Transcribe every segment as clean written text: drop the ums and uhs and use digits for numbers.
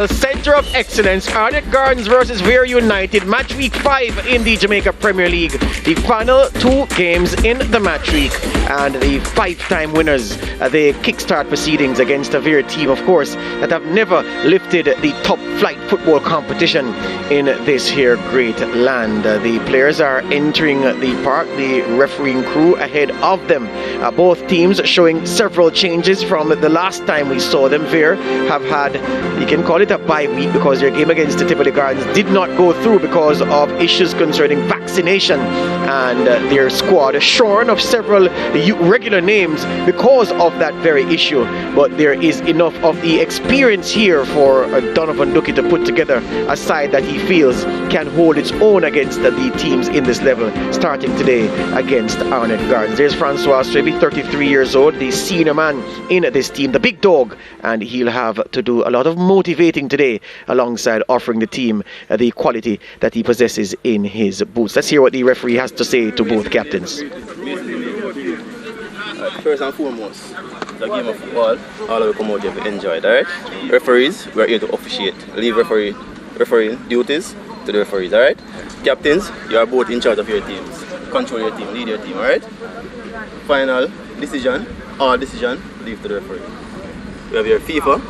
The Center of Excellence, Arnett Gardens versus Vere United, match week 5 in the Jamaica Premier League. The final 2 games in the match week, and the 5-time winners. They kickstart proceedings against a Vere team, of course, that have never lifted the top flight football competition in this here great land. The players are entering the park, the refereeing crew ahead of them. Both teams showing several changes from the last time we saw them. Vere have had, you can call it a bye week, because their game against the Tivoli Gardens did not go through because of issues concerning vaccination, and their squad shorn of several regular names because of that very issue. But there is enough of the experience here for Donovan Ducky to put together a side that he feels can hold its own against the teams in this level, starting today against Arnett Gardens. There's Francois Swaby, 33 years old, the senior man in this team, the big dog, and he'll have to do a lot of motivating today, alongside offering the team the quality that he possesses in his boots. Let's hear what the referee has to say to both captains. First and foremost, the game of football, all of you come out here to enjoy it, alright? Referees, we are here to officiate. Leave refereeing duties to the referees, alright? Captains, you are both in charge of your teams. Control your team, lead your team, alright? Final decision, all decision, leave to the referee. We have your FIFA,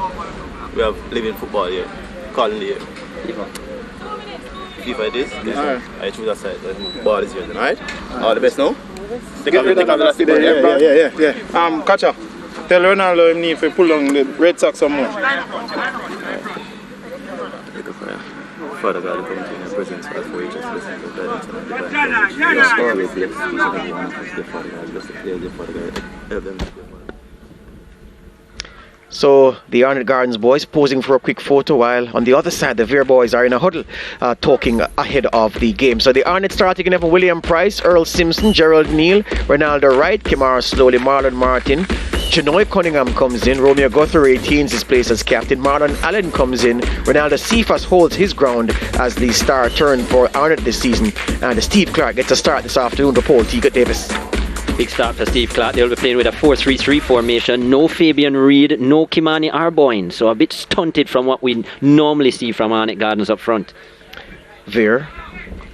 we have living football here, calling the FIFA it is, alright. I choose that side, the ball is yours, alright? All the best now? Take off the last ball, yeah. Catcher, tell Ronaldo he need to pull on the Red Sox some more. Father God, come to your presence as for you, just listen to the guidance and the guidance. So the Arnett Gardens boys posing for a quick photo, while on the other side the Vere boys are in a huddle talking ahead of the game. So the Arnett starting eleven: William Price, Earl Simpson, Gerald Neal, Ronaldo Wright, Kimara Slowly, Marlon Martin, Chinoy Cunningham comes in, Romeo Guthrie retains his place as captain, Marlon Allen comes in, Ronaldo Cephas holds his ground as the star turn for Arnett this season, and Steve Clark gets a start this afternoon to Paul Teagut Davis. Big start for Steve Clark. They'll be playing with a 4-3-3 formation. No Fabian Reid, no Kimani Arboin. So a bit stunted from what we normally see from Arnett Gardens up front. Vere,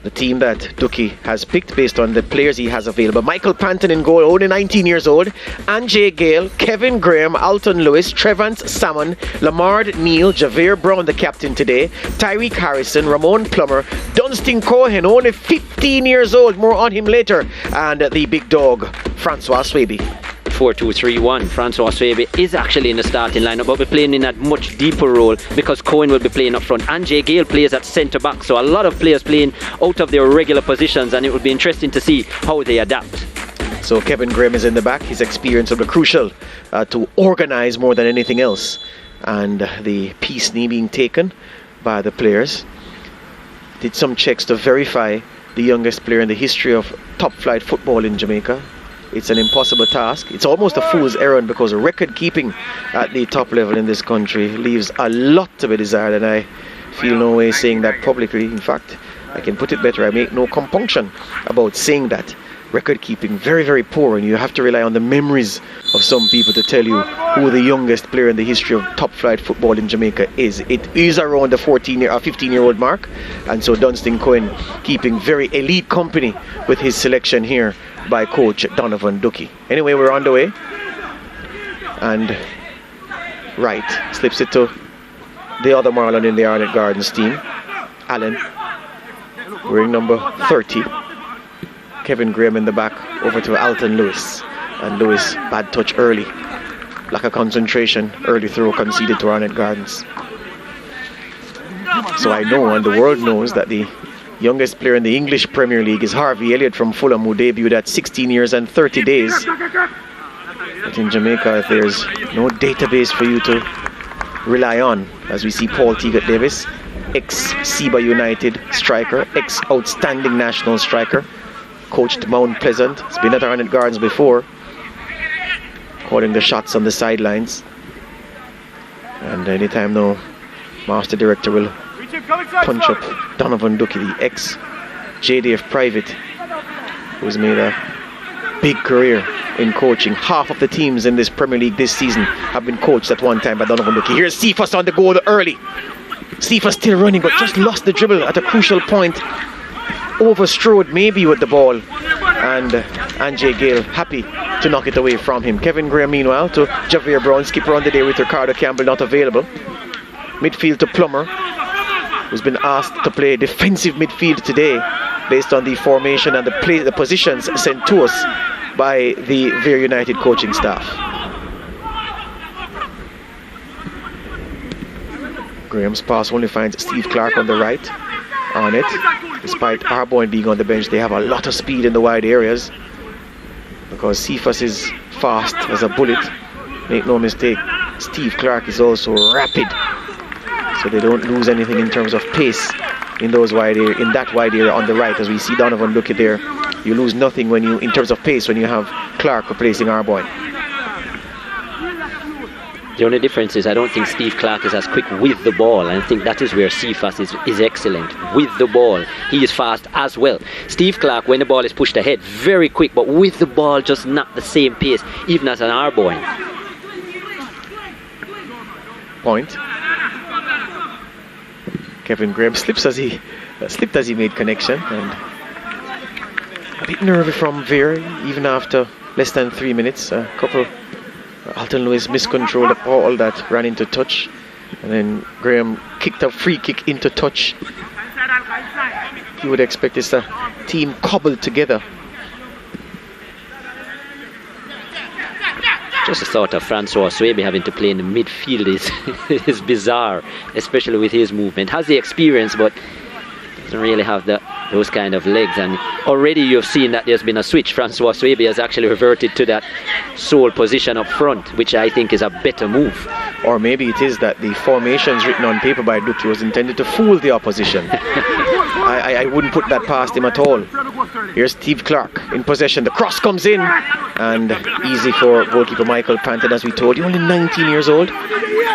the team that Ducky has picked based on the players he has available. Michael Panton in goal, only 19 years old. Anjay Gale, Kevin Graham, Alton Lewis, Trevance Salmon, Lamard Neal, Javere Brown, the captain today, Tyreek Harrison, Ramon Plummer, Dunstan Cohen, only 15 years old, more on him later, and the big dog, Francois Swaby. 4-2-3-1. Francois Swaby is actually in the starting lineup, but we're playing in a much deeper role because Cohen will be playing up front. Anjay Gale plays at centre back, so a lot of players playing out of their regular positions, and it will be interesting to see how they adapt. So Kevin Graham is in the back. His experience will be crucial to organise more than anything else, and the peace knee being taken by the players. Did some checks to verify the youngest player in the history of top flight football in Jamaica. It's an impossible task. It's almost a fool's errand, because record keeping at the top level in this country leaves a lot to be desired, and I feel no way saying that publicly. In fact, I can put it better, I make no compunction about saying that. Record keeping very, very poor, and you have to rely on the memories of some people to tell you who the youngest player in the history of top flight football in Jamaica is. It is around the 15-year-old mark, and so Dunstan Cohen keeping very elite company with his selection here by coach Donovan Ducky. Anyway, we're on the way, and Wright slips it to the other Marlon in the Arnett Gardens team, Allen, wearing number 30. Kevin Graham in the back, over to Alton Lewis, and Lewis, bad touch early, lack of concentration, early throw conceded to Arnett Gardens. So I know, and the world knows, that the youngest player in the English Premier League is Harvey Elliott from Fulham, who debuted at 16 years and 30 days. But in Jamaica, there's no database for you to rely on, as we see Paul Teagut Davis, ex-Vere United striker, ex-outstanding national striker, coached Mount Pleasant, has been at Arnett Gardens before, calling the shots on the sidelines. And anytime now, Master Director will punch up Donovan Ducky, the ex-JDF private, who's made a big career in coaching. Half of the teams in this Premier League this season have been coached at one time by Donovan Ducky. Here's Cephas on the goal early. Steve still running, but just lost the dribble at a crucial point. Overstrode maybe with the ball. And Anjay Gale happy to knock it away from him. Kevin Graham, meanwhile, to Javier Brown, skipper on the day with Ricardo Campbell not available. Midfield to Plummer, who's been asked to play defensive midfield today based on the formation and the positions sent to us by the Vere United coaching staff. Graham's pass only finds Steve Clark on the right. Arnett, despite Arboin being on the bench, they have a lot of speed in the wide areas because Cephas is fast as a bullet. Make no mistake, Steve Clark is also rapid, so they don't lose anything in terms of pace in those in that wide area on the right. As we see Donovan look at there, you lose nothing when you in terms of pace when you have Clark replacing Arboin. The only difference is I don't think Steve Clark is as quick with the ball, and I think that is where Cephas is excellent with the ball. He is fast as well. Steve Clark, when the ball is pushed ahead, very quick, but with the ball just not the same pace, even as an Arboin. Point. Kevin Graham slipped as he made connection, and a bit nervy from Vere even after less than 3 minutes. A couple. Alton Lewis miscontrolled a ball that ran into touch, and then Graham kicked a free kick into touch. You would expect this team cobbled together. Just the thought of Francois Swebe having to play in the midfield is bizarre, especially with his movement. Has the experience, but doesn't really have those kind of legs, and already you've seen that there's been a switch. Francois Swebe has actually reverted to that sole position up front, which I think is a better move. Or maybe it is that the formations written on paper by Duki was intended to fool the opposition. I wouldn't put that past him at all. Here's Steve Clark in possession. The cross comes in, and easy for goalkeeper Michael Panton, as we told you, only 19 years old,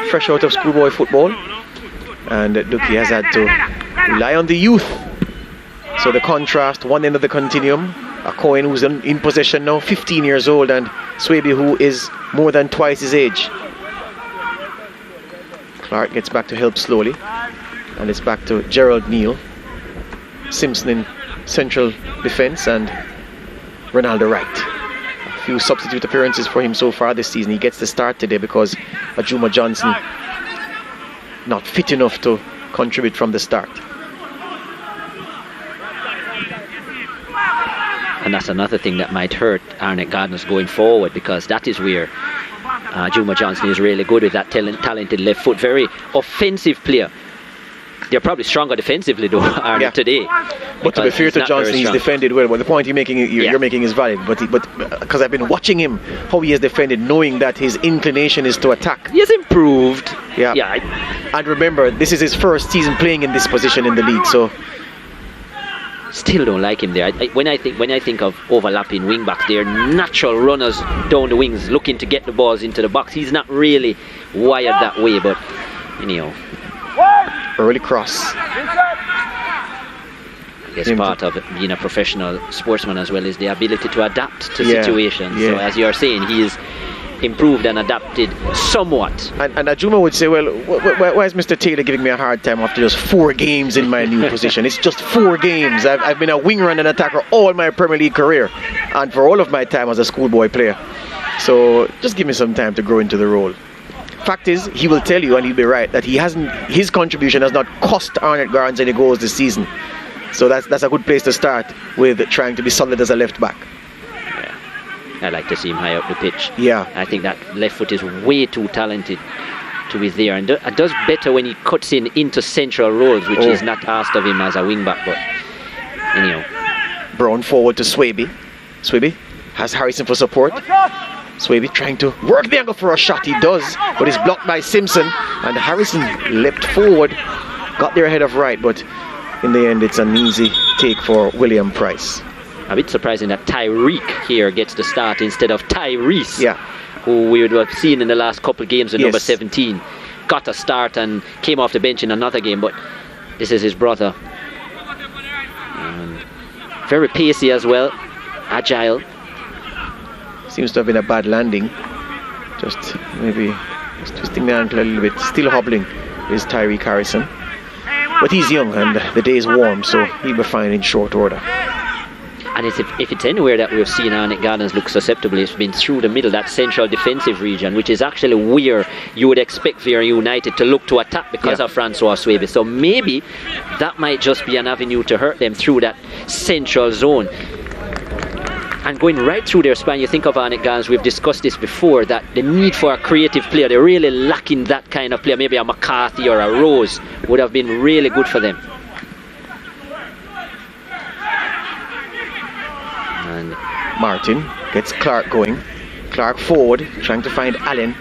fresh out of schoolboy football, and Duki has had to rely on the youth. So the contrast, one end of the continuum, a Cohen who's in possession now, 15 years old, and Swebe who is more than twice his age. Clark gets back to help slowly, and it's back to Gerald Neal. Simpson in central defense, and Ronaldo right. A few substitute appearances for him so far this season. He gets the start today because Ajuma Johnson not fit enough to contribute from the start. And that's another thing that might hurt Arnett Gardens going forward, because that is where Juma Johnson is really good with that talented left foot. Very offensive player. They're probably stronger defensively though, Arnett, today. But to be fair to Johnson, he's defended well. But the point you're making is valid. But because I've been watching him, how he has defended, knowing that his inclination is to attack. He has improved. Yeah. And remember, this is his first season playing in this position in the league, so. Still don't like him there. When I think of overlapping wing backs, they're natural runners down the wings, looking to get the balls into the box. He's not really wired that way, but anyhow. Early cross. I guess part of being a professional sportsman as well is the ability to adapt to situations. Yeah. So as you're saying, he is improved and adapted somewhat. And Ajuma would say, well, why is Mr. Taylor giving me a hard time after just 4 games in my new position? It's just 4 games. I've been a winger and an attacker all my Premier League career, and for all of my time as a schoolboy player. So just give me some time to grow into the role. Fact is, he will tell you, and he'll be right, that his contribution has not cost Arnett Gardens any goals this season. So that's a good place to start with, trying to be solid as a left back. I like to see him high up the pitch. Yeah. I think that left foot is way too talented to be there, and does better when he cuts into central roles, which is not asked of him as a wing back. But anyhow, Brown forward to Swebe. Swebe has Harrison for support. Swebe trying to work the angle for a shot. He does, but it's blocked by Simpson, and Harrison leapt forward, got there ahead of right, but in the end it's an easy take for William Price. A bit surprising that Tyreek here gets the start instead of Tyrese, who we would have seen in the last couple of games with number 17. Got a start and came off the bench in another game, but this is his brother. And very pacey as well, agile. Seems to have been a bad landing. Just maybe twisting the ankle a little bit. Still hobbling is Tyreek Harrison. But he's young and the day is warm, so he'll be fine in short order. And if it's anywhere that we've seen Arnett Gardens look susceptible, it's been through the middle, that central defensive region, which is actually where you would expect Vere United to look to attack because of Francois Swebe. So maybe that might just be an avenue to hurt them through that central zone. And going right through their spine, you think of Arnett Gardens, we've discussed this before, that the need for a creative player, they're really lacking that kind of player. Maybe a McCarthy or a Rose would have been really good for them. And Martin gets Clark going. Clark forward, trying to find Allen.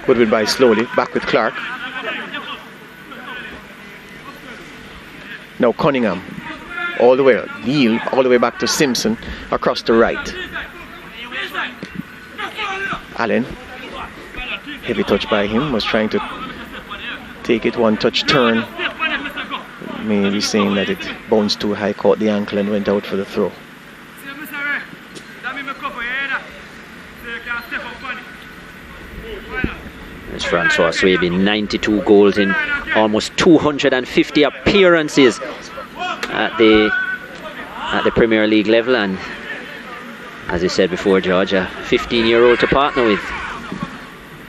Goodwin by slowly, back with Clark. Now Cunningham, all the way, Neal, all the way back to Simpson, across the right. Allen, heavy touch by him, was trying to take it, one touch turn. Maybe saying that it bounced too high, caught the ankle and went out for the throw. There's Francois Swebe, 92 goals in almost 250 appearances at the Premier League level, and as you said before, George, a 15-year-old to partner with,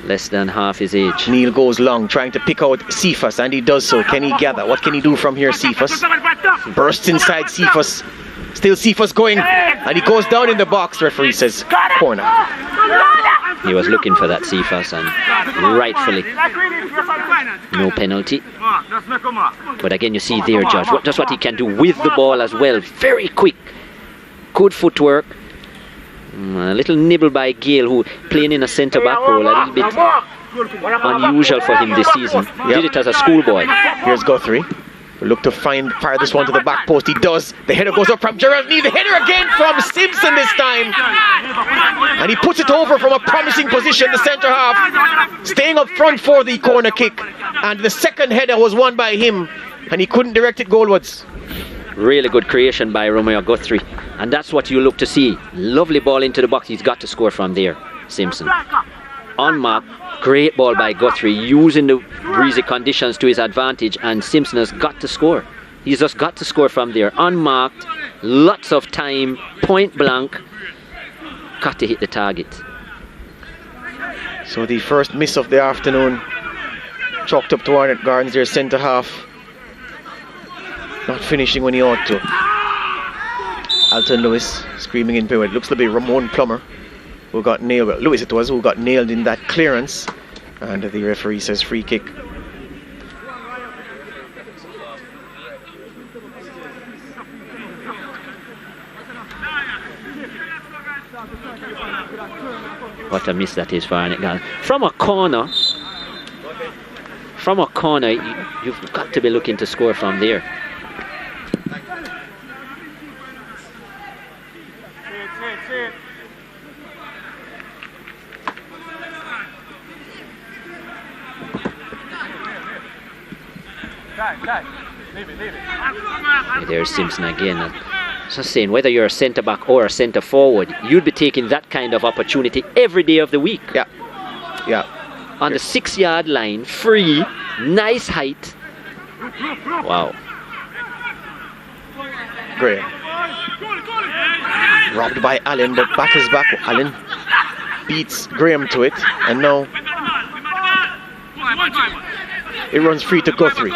less than half his age. Neal goes long, trying to pick out Cephas, and he does so. Can he gather? What can he do from here, Cephas? Bursts inside Cephas. Still Cephas going, and he goes down in the box. Referee says corner. He was looking for that Cephas, and rightfully no penalty. But again, you see there, Judge, just what he can do with the ball as well. Very quick, good footwork. A little nibble by Gale, who playing in a centre-back role, a little bit unusual for him this season. Did it as a schoolboy. Here's Guthrie. Look to fire this one to the back post. He does. The header goes up from Gerald Neal. The header again from Simpson this time. And he puts it over from a promising position, the centre half. Staying up front for the corner kick. And the second header was won by him. And he couldn't direct it goalwards. Really good creation by Romeo Guthrie. And that's what you look to see. Lovely ball into the box. He's got to score from there, Simpson. Unmarked, great ball by Guthrie, using the breezy conditions to his advantage, and Simpson has got to score. He's just got to score from there. Unmarked, lots of time, point blank, got to hit the target. So the first miss of the afternoon, chalked up to Arnett Gardens, their centre half. Not finishing when he ought to. Alton Lewis screaming in pivot. Looks to be Ramon Plummer who got nailed. Well, Lewis it was who got nailed in that clearance. And the referee says free kick. What a miss that is for Arnett Gardens. From a corner, you've got to be looking to score from there. There's Simpson again. Just saying, whether you're a centre back or a centre forward, you'd be taking that kind of opportunity every day of the week. Yeah. On the 6-yard line, free, nice height. Wow. Graham. Robbed by Allen, but back is back. Allen beats Graham to it, and now it runs free to Guthrie.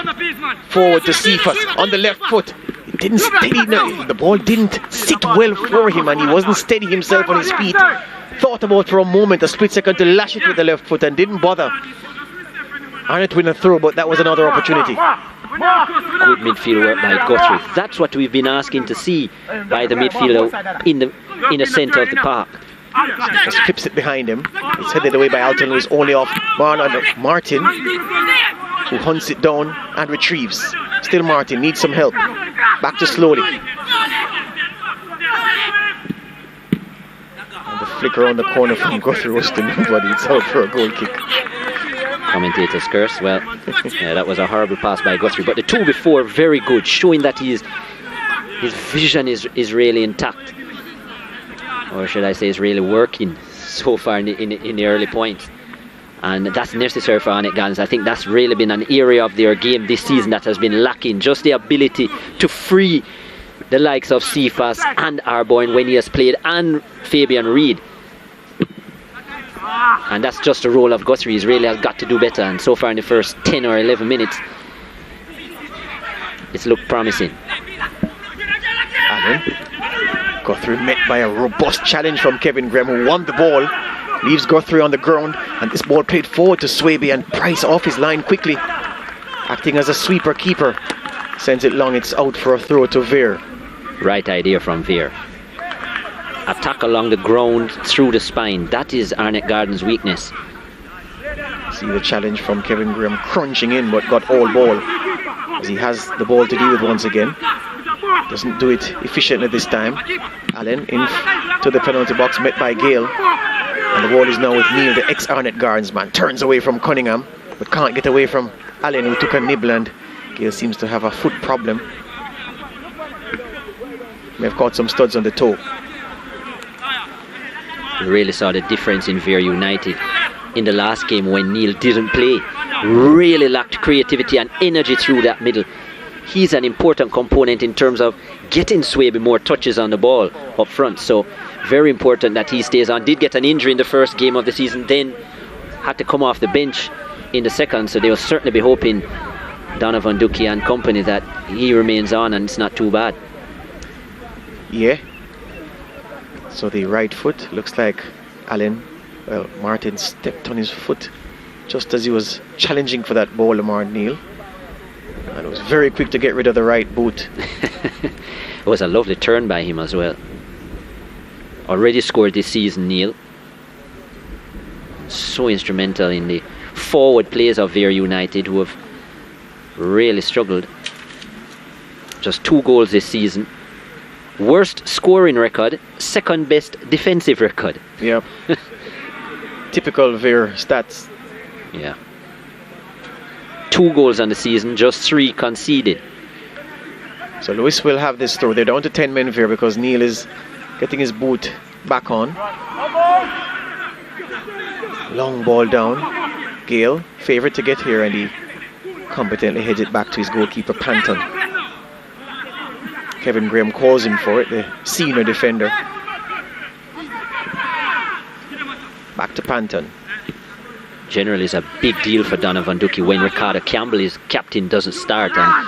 Forward to Cephas on the left foot. It didn't steady. The ball didn't sit well for him, and he wasn't steady himself on his feet. Thought about for a moment, a split second, to lash it with the left foot and didn't bother. Arnett win a throw, but that was another opportunity. Good midfield work by Guthrie. That's what we've been asking to see by the midfielder in the centre of the park. Just clips it behind him. It's headed away by Alton, who's only off Martin, who hunts it down and retrieves. Still Martin, needs some help. Back to slowly. And the flick around the corner from Guthrie was to nobody. It's out for a goal kick. Commentators curse. Well, yeah, that was a horrible pass by Guthrie. But the two before, very good, showing that his vision is really intact. Or should I say, is really working so far in the early points. And that's necessary for Arnett Gardens. I think that's really been an area of their game this season that has been lacking. Just the ability to free the likes of Cephas and Arboin when he has played, and Fabian Reid. And that's just the role of Guthrie. He's really has got to do better. And so far in the first 10 or 11 minutes, it's looked promising. Allen. Guthrie met by a robust challenge from Kevin Graham, who won the ball. Leaves Guthrie on the ground, and this ball played forward to Swaby, and Price off his line quickly, acting as a sweeper keeper. Sends it long, it's out for a throw to Vere. Right idea from Vere. Attack along the ground, through the spine. That is Arnett Gardens' weakness. See the challenge from Kevin Graham, crunching in, but got all ball, as he has the ball to deal with once again. Doesn't do it efficiently this time. Allen in to the penalty box, met by Gale. And the ball is now with Neil, the ex-Arnett Gardens man. Turns away from Cunningham, but can't get away from Allen, who took a nibble, and Gale seems to have a foot problem. May have caught some studs on the toe. We really saw the difference in Vere United in the last game when Neil didn't play. Really lacked creativity and energy through that middle. He's an important component in terms of getting Swaby more touches on the ball up front. So very important that he stays on. Did get an injury in the first game of the season, then had to come off the bench in the second. So they will certainly be hoping, Donovan Ducky and company, that he remains on and it's not too bad. Yeah. So the right foot, looks like Allen, well, Martin stepped on his foot just as he was challenging for that ball, Lamar Neal. And it was very quick to get rid of the right boot. It was a lovely turn by him as well. Already scored this season, Neil. So instrumental in the forward plays of Vere United, who have really struggled. Just 2 goals this season. Worst scoring record, second best defensive record. Yep. Typical Vere stats. Yeah. 2 goals on the season, just 3 conceded. So Lewis will have this throw. They're down to 10 men here because Neil is getting his boot back on. Long ball down. Gale, favourite to get here, and he competently heads it back to his goalkeeper, Panton. Kevin Graham calls him for it, the senior defender. Back to Panton. Generally, it's a big deal for Donovan Ducky when Ricardo Campbell, his captain, doesn't start, and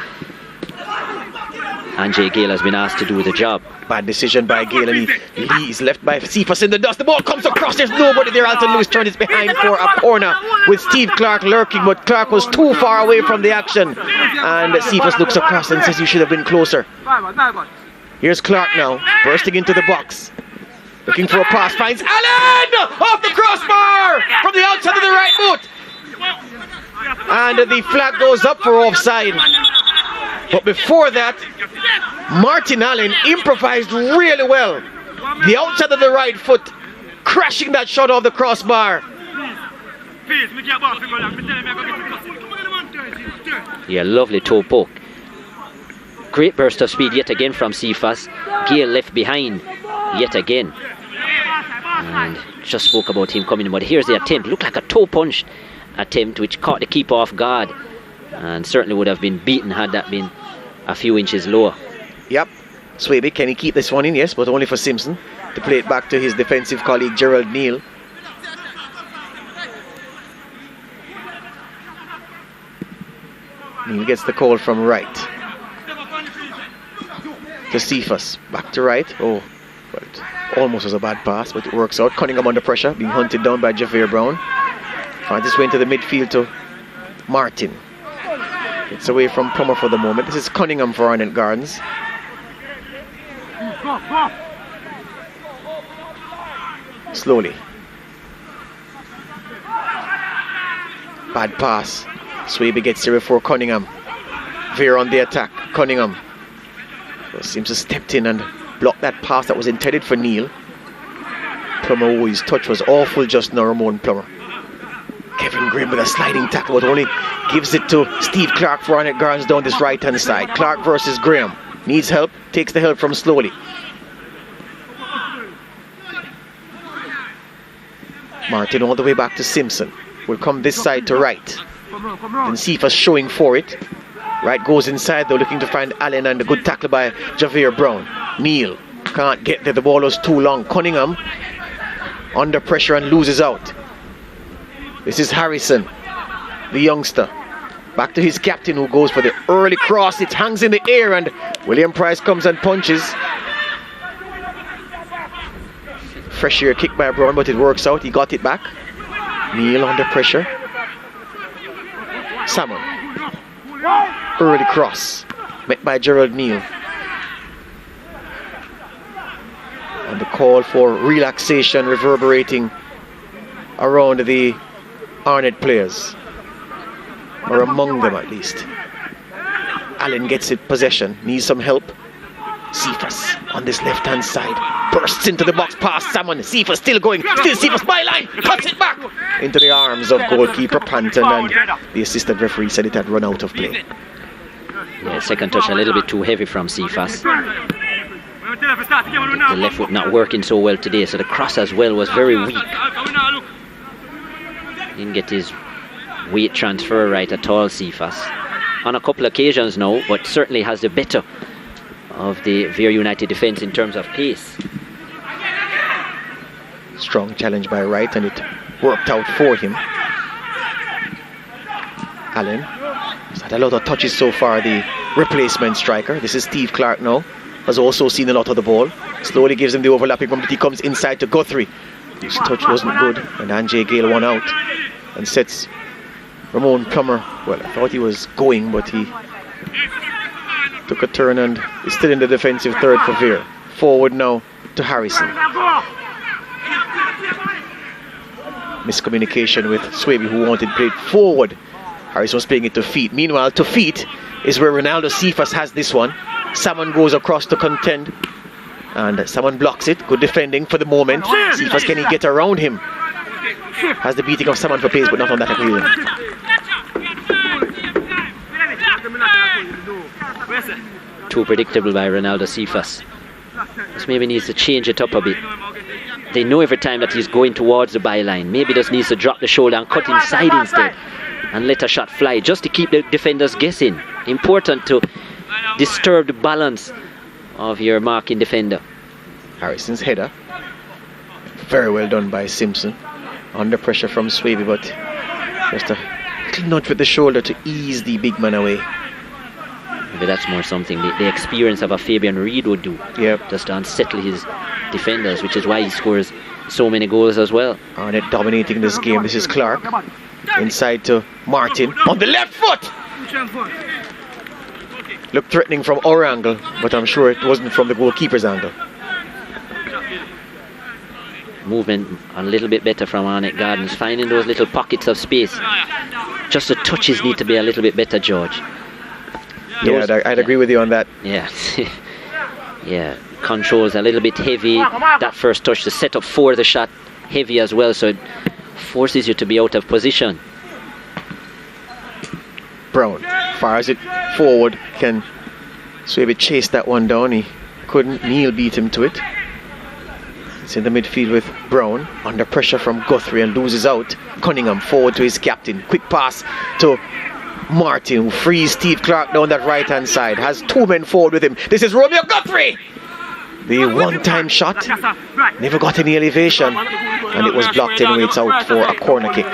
Anjay Gale has been asked to do the job. Bad decision by Gale, and he's left by Cephas in the dust. The ball comes across, there's nobody there. Alton Lewis turned his behind for a corner with Steve Clark lurking, but Clark was too far away from the action, and Cephas looks across and says you should have been closer. Here's Clark now, bursting into the box, looking for a pass, finds Allen off the crossbar from the outside of the right boot, and the flag goes up for offside. But before that, Martin Allen improvised really well. The outside of the right foot, crashing that shot off the crossbar. Yeah, lovely toe poke. Great burst of speed yet again from Cephas. Gale left behind yet again. And just spoke about him coming in, but here's the attempt. Looked like a toe punch attempt which caught the keeper off guard, and certainly would have been beaten had that been a few inches lower. Yep. Swaby, can he keep this one in? Yes, but only for Simpson to play it back to his defensive colleague Gerald Neal. Neal gets the call from right to Cephas, back to right. Oh, well, it almost was a bad pass, but it works out. Cunningham under pressure, being hunted down by Javier Brown. Finds his way into the midfield to Martin. It's away from Plummer for the moment. This is Cunningham for Arnett Gardens. Slowly. Bad pass. Swaby gets here before Cunningham. Vere on the attack. Cunningham seems to stepped in and blocked that pass that was intended for Neil. Plummer, his touch was awful just now, Ramon Plummer. Kevin Graham with a sliding tackle, but only gives it to Steve Clark for Arnett Gardens down this right hand side. Clark versus Graham. Needs help, takes the help from Slowly. Martin all the way back to Simpson. will come this side to right. Then Cephas showing for it. Right goes inside though, looking to find Allen, and a good tackle by Javier Brown. Neal can't get there, the ball was too long. Cunningham under pressure and loses out. This is Harrison, the youngster. Back to his captain, who goes for the early cross. It hangs in the air and William Price comes and punches. Fresh air kick by Brown, but it works out. He got it back. Neal under pressure. Salmon. Early cross met by Gerald Neal. And the call for relaxation reverberating around the Arnett players, or among them at least. Allen gets it possession, needs some help. Cephas on this left hand side bursts into the box past Salmon. Cephas still going, still Cephas byline, cuts it back into the arms of goalkeeper Panton, and the assistant referee said it had run out of play. Yeah, second touch a little bit too heavy from Cephas. The left foot not working so well today, so the cross as well was very weak. Didn't get his weight transfer right at all, Cephas. On a couple of occasions now, but certainly has the better of the Vere United defence in terms of pace. Strong challenge by Wright, and it worked out for him. Allen has had a lot of touches so far, the replacement striker. This is Steve Clark now, has also seen a lot of the ball. Slowly gives him the overlapping moment. He comes inside to Guthrie. His touch wasn't good, and Anjay Gale won out and sets Ramon Plummer. Well, I thought he was going, but he took a turn and is still in the defensive third for Vere. Forward now to Harrison. Miscommunication with Swaby, who wanted played forward. Harrison was playing it to feet. Meanwhile, to feet is where Ronaldo Cephas has this one. Salmon goes across to contend, and someone blocks it. Good defending for the moment. Cephas, can he get around him? Has the beating of Salmon for pace, but not on that occasion. Too predictable by Ronaldo Cephas. Just maybe needs to change it up a bit. They know every time that he's going towards the byline. Maybe just needs to drop the shoulder and cut inside instead and let a shot fly, just to keep the defenders guessing. Important to disturb the balance of your marking defender. Harrison's header, very well done by Simpson. Under pressure from Swaby, but just a little nudge with the shoulder to ease the big man away. Maybe that's more something the experience of a Fabian Reid would do. Yep. Just to unsettle his defenders, which is why he scores so many goals as well. Arnett dominating this game. This is Clark. Inside to Martin on the left foot. Looked threatening from our angle, but I'm sure it wasn't from the goalkeeper's angle. Movement a little bit better from Arnett Gardens, finding those little pockets of space. Just the touches need to be a little bit better, George. Yeah, I'd agree with you on that. Yeah. Yeah, controls a little bit heavy. That first touch, the setup for the shot, heavy as well, so it forces you to be out of position. Brown fires it forward. Can Swaby chase that one down? He couldn't. Neal beat him to it. It's in the midfield with Brown under pressure from Guthrie and loses out. Cunningham forward to his captain. Quick pass to Martin, who frees Steve Clark down that right hand side. Has two men forward with him. This is Romeo Guthrie. The one-time shot never got any elevation, and it was blocked anyway. It's out for a corner kick.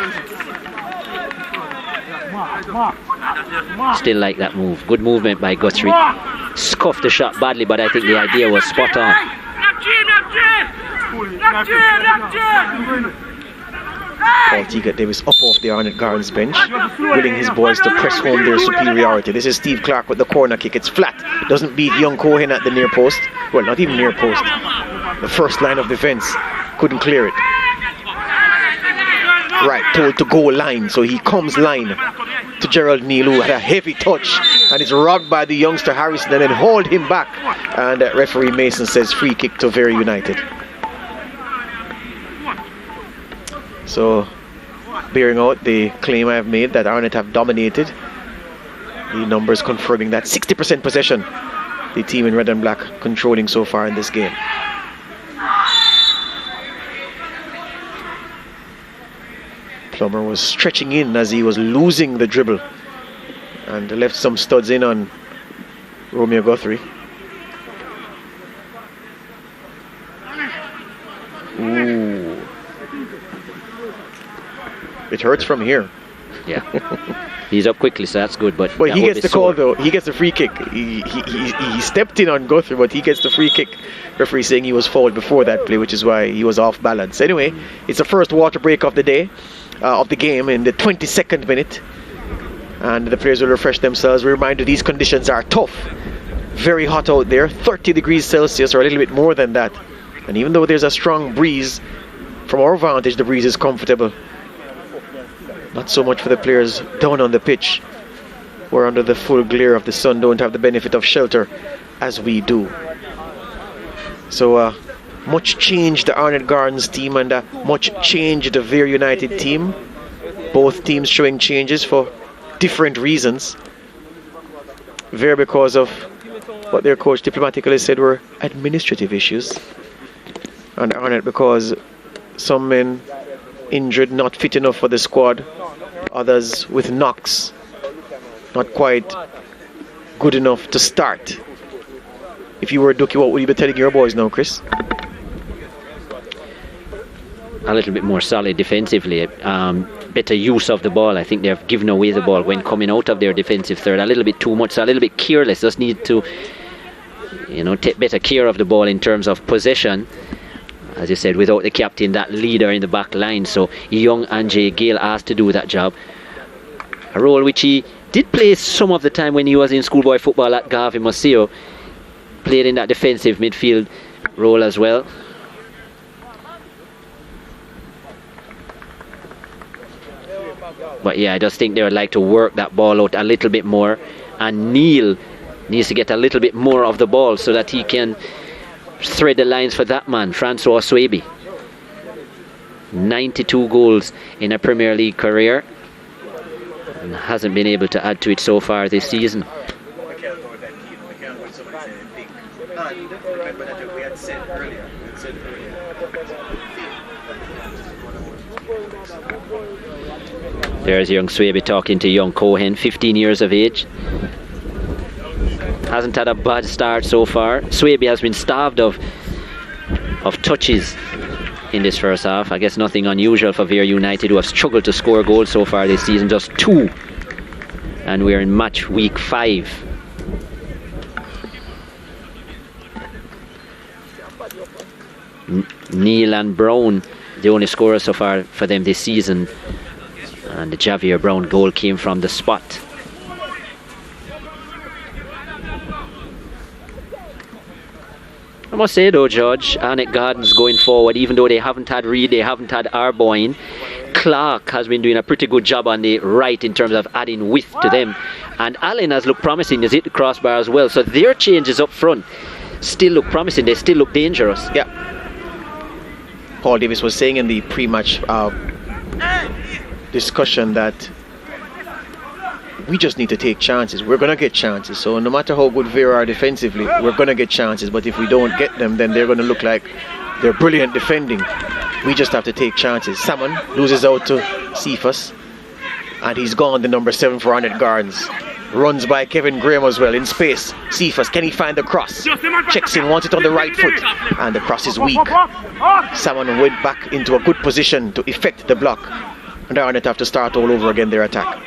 Still like that move. Good movement by Guthrie. Scuffed the shot badly, but I think the idea was spot on. Paul Teagat Davis up off the Arnett Gardens bench, willing his boys to press home their superiority. This is Steve Clark with the corner kick. It's flat. Doesn't beat young Cohen at the near post. Well, not even near post. The first line of defense couldn't clear it. Right, told to go line, so he comes line to Gerald Neal, who had a heavy touch and is robbed by the youngster Harrison and then hauled him back. And referee Mason says free kick to Vere United. So, bearing out the claim I have made that Arnett have dominated, the numbers confirming that 60% possession the team in red and black controlling so far in this game. Plummer was stretching in as he was losing the dribble and left some studs in on Romeo Guthrie. Ooh. It hurts from here. Yeah. He's up quickly, so that's good. But he gets the call though. He gets the free kick. He stepped in on Guthrie, but he gets the free kick. Referee saying he was fouled before that play, which is why he was off balance. Anyway, it's the first water break of the day, of the game, in the 22nd minute, and the players will refresh themselves. We're reminded these conditions are tough, very hot out there, 30 degrees Celsius or a little bit more than that. And even though there's a strong breeze, from our vantage, the breeze is comfortable. Not so much for the players down on the pitch, who are under the full glare of the sun, don't have the benefit of shelter as we do. So much change the Arnett Gardens team, and much change the Vere United team. Both teams showing changes for different reasons. Vere because of what their coach diplomatically said were administrative issues, and Arnett because some men injured, not fit enough for the squad, others with knocks, not quite good enough to start. If you were Dookie, what would you be telling your boys now, Chris? A little bit more solid defensively, better use of the ball. I think they've given away the ball when coming out of their defensive third a little bit too much, so a little bit careless. Just need to, take better care of the ball in terms of possession. As you said, without the captain, that leader in the back line, so young Anjay Gale asked to do that job. A role which he did play some of the time when he was in schoolboy football at Garvey Museo. Played in that defensive midfield role as well. But yeah, I just think they would like to work that ball out a little bit more, and Neil needs to get a little bit more of the ball so that he can thread the lines for that man, Francois Swaby. 92 goals in a Premier League career, and hasn't been able to add to it so far this season. There's young Swaby talking to young Cohen, 15 years of age. Hasn't had a bad start so far. Swaby has been starved of touches in this first half. I guess nothing unusual for Vere United, who have struggled to score goals so far this season, just 2. And we're in match week 5. Neil and Brown, the only scorers so far for them this season. And the Javier Brown goal came from the spot. I must say though, George, Arnett Gardens going forward, even though they haven't had Reid, they haven't had Arboyne, Clark has been doing a pretty good job on the right in terms of adding width to them. And Allen has looked promising, has hit the crossbar as well. So their changes up front still look promising, they still look dangerous. Yeah. Paul Davis was saying in the pre-match discussion that we just need to take chances. We're going to get chances. So no matter how good Vere are defensively, we're going to get chances. But if we don't get them, then they're going to look like they're brilliant defending. We just have to take chances. Salmon loses out to Cephas, and he's gone, the number 7 for Arnett Gardens. Runs by Kevin Graham as well in space. Cephas, can he find the cross? Checks in, wants it on the right foot, and the cross is weak. Salmon went back into a good position to effect the block, and Arnett have to start all over again their attack.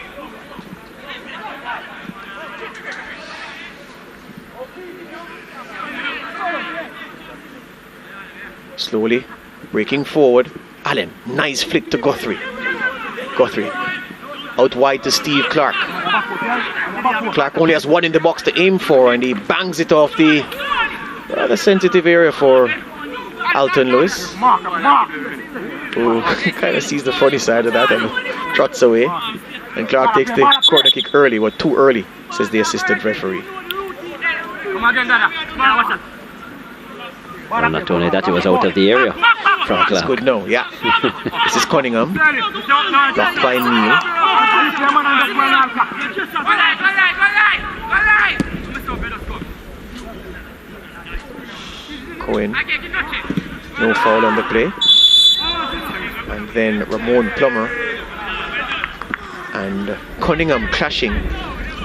Slowly breaking forward. Allen, nice flick to Guthrie. Guthrie out wide to Steve Clark. Clark only has one in the box to aim for, and he bangs it off the rather sensitive area for Alton Lewis, who kind of sees the funny side of that and trots away. And Clark takes the corner kick early, but too early, says the assistant referee. Well, not only that, it was out of the area from Clark. That's good now, yeah. This is Cunningham, blocked by Neil. Cohen, no foul on the play. And then Ramon Plummer and Cunningham clashing.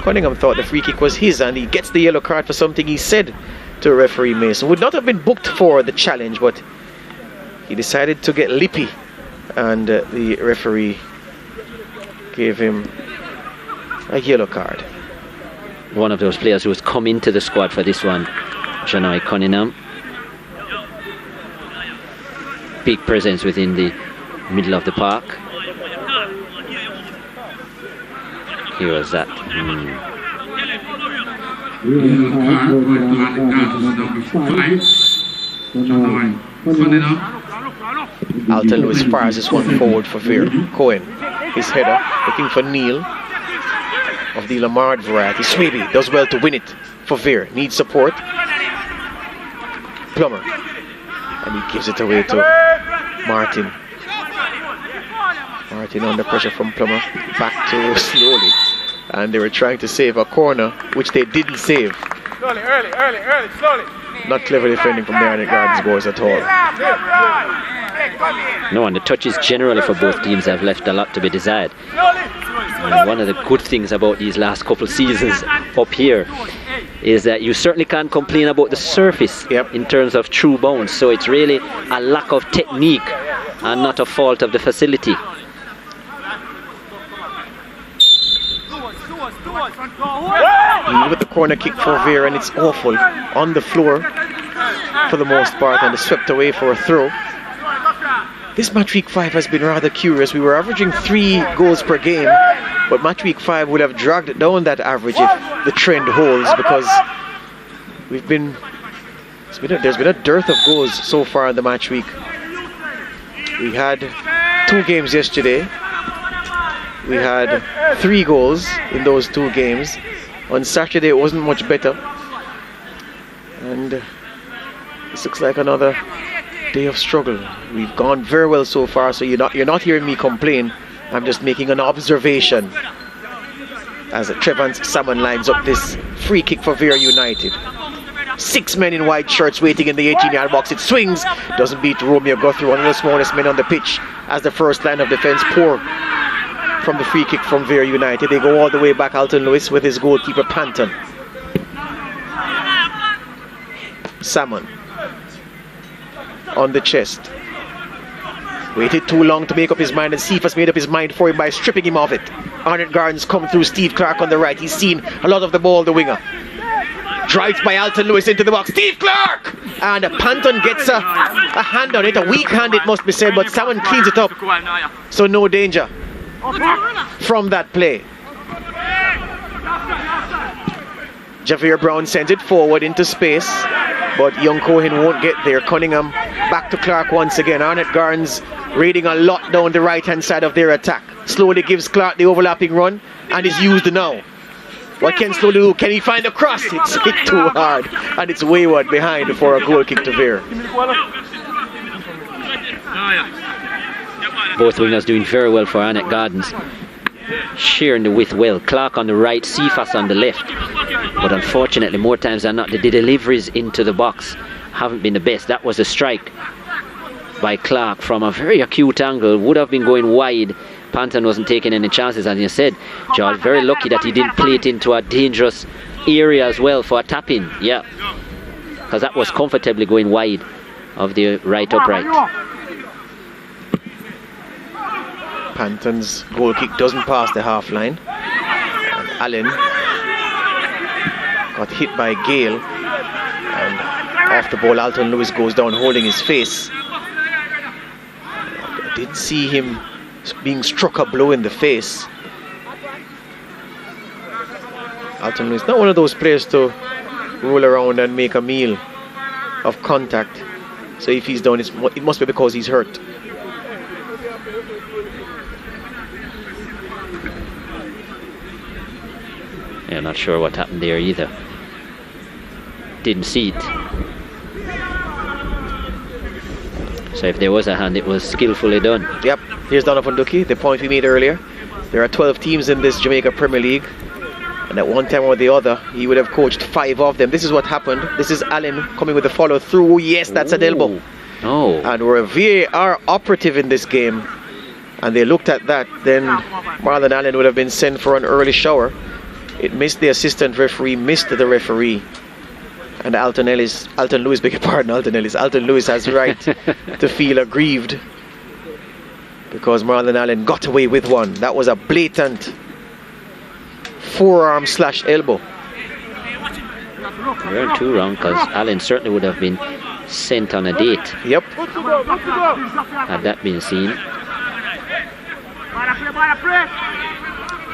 Cunningham thought the free kick was his, and he gets the yellow card for something he said to referee Mason. Would not have been booked for the challenge, but he decided to get lippy, and the referee gave him a yellow card. One of those players who has come into the squad for this one, Janai Cunningham. Big presence within the middle of the park. Here was that. Alton Lewis fires this one forward for Vere. Cohen, his header, looking for Neil of the Lamard variety. Swaby does well to win it for Vere. Needs support. Plummer. And he gives it away to Martin. Martin under pressure from Plummer. Back to slowly. And they were trying to save a corner, which they didn't save. Slowly, early, slowly. Not clever defending from the Arnett Gardens boys at all. No, and the touches generally for both teams have left a lot to be desired. And one of the good things about these last couple seasons up here is that you certainly can't complain about the surface in terms of true bounce. So it's really a lack of technique and not a fault of the facility. With the corner kick for Vere, and it's awful on the floor for the most part, and it's swept away for a throw. This match week 5 has been rather curious. We were averaging 3 goals per game, but match week 5 would have dragged down that average if the trend holds, because there's been a dearth of goals so far in the match week. We had 2 games yesterday. We had 3 goals in those 2 games. On Saturday it wasn't much better, and this looks like another day of struggle. We've gone very well so far, so you're not hearing me complain. I'm just making an observation as Trevor Salmon lines up this free kick for Vere United. 6 men in white shirts waiting in the 18-yard box. It swings, doesn't beat Romeo Guthrie, one of the smallest men on the pitch, as the first line of defense pour from the free kick from Vere United. They go all the way back. Alton Lewis with his goalkeeper Panton. Salmon on the chest. Waited too long to make up his mind, and Cephas made up his mind for him by stripping him of it. Arnett Gardens come through. Steve Clark on the right. He's seen a lot of the ball, the winger. Drives by Alton Lewis into the box. Steve Clark! And Panton gets a hand on it. A weak hand, it must be said, but Salmon cleans it up. So no danger from that play. Javier Brown sends it forward into space, but young Cohen won't get there. Cunningham back to Clark once again. Arnett Gardens raiding a lot down the right hand side of their attack. Slowly gives Clark the overlapping run, and is used now. What can Slowly do? Can he find a cross? It's hit too hard, and it's wayward behind for a goal kick to Vere. Both wingers doing very well for Arnett Gardens. Sharing the width well. Clark on the right, Cephas on the left. But unfortunately, more times than not, the deliveries into the box haven't been the best. That was a strike by Clark from a very acute angle. Would have been going wide. Panton wasn't taking any chances, as you said. George, very lucky that he didn't play it into a dangerous area as well for a tap-in. Yeah, because that was comfortably going wide of the right upright. Panton's goal kick doesn't pass the half line. And Allen got hit by Gale, and off the ball Alton Lewis goes down holding his face. I didn't see him being struck a blow in the face. Alton Lewis, not one of those players to roll around and make a meal of contact. So if he's down, it must be because he's hurt. Yeah, not sure what happened there either. Didn't see it. So if there was a hand, it was skillfully done. Yep, here's Donovan Ducky, the point we made earlier. There are 12 teams in this Jamaica Premier League, and at one time or the other, he would have coached 5 of them. This is what happened. This is Allen coming with a follow through. Yes, that's an elbow. Oh. And we're a VAR operative in this game, and they looked at that, then Marlon Allen would have been sent for an early shower. It missed the assistant referee, missed the referee. And Alton Lewis has right to feel aggrieved because Marlon Allen got away with one. That was a blatant forearm / elbow. We're too wrong, because Allen certainly would have been sent on a date. Yep. Had that been seen.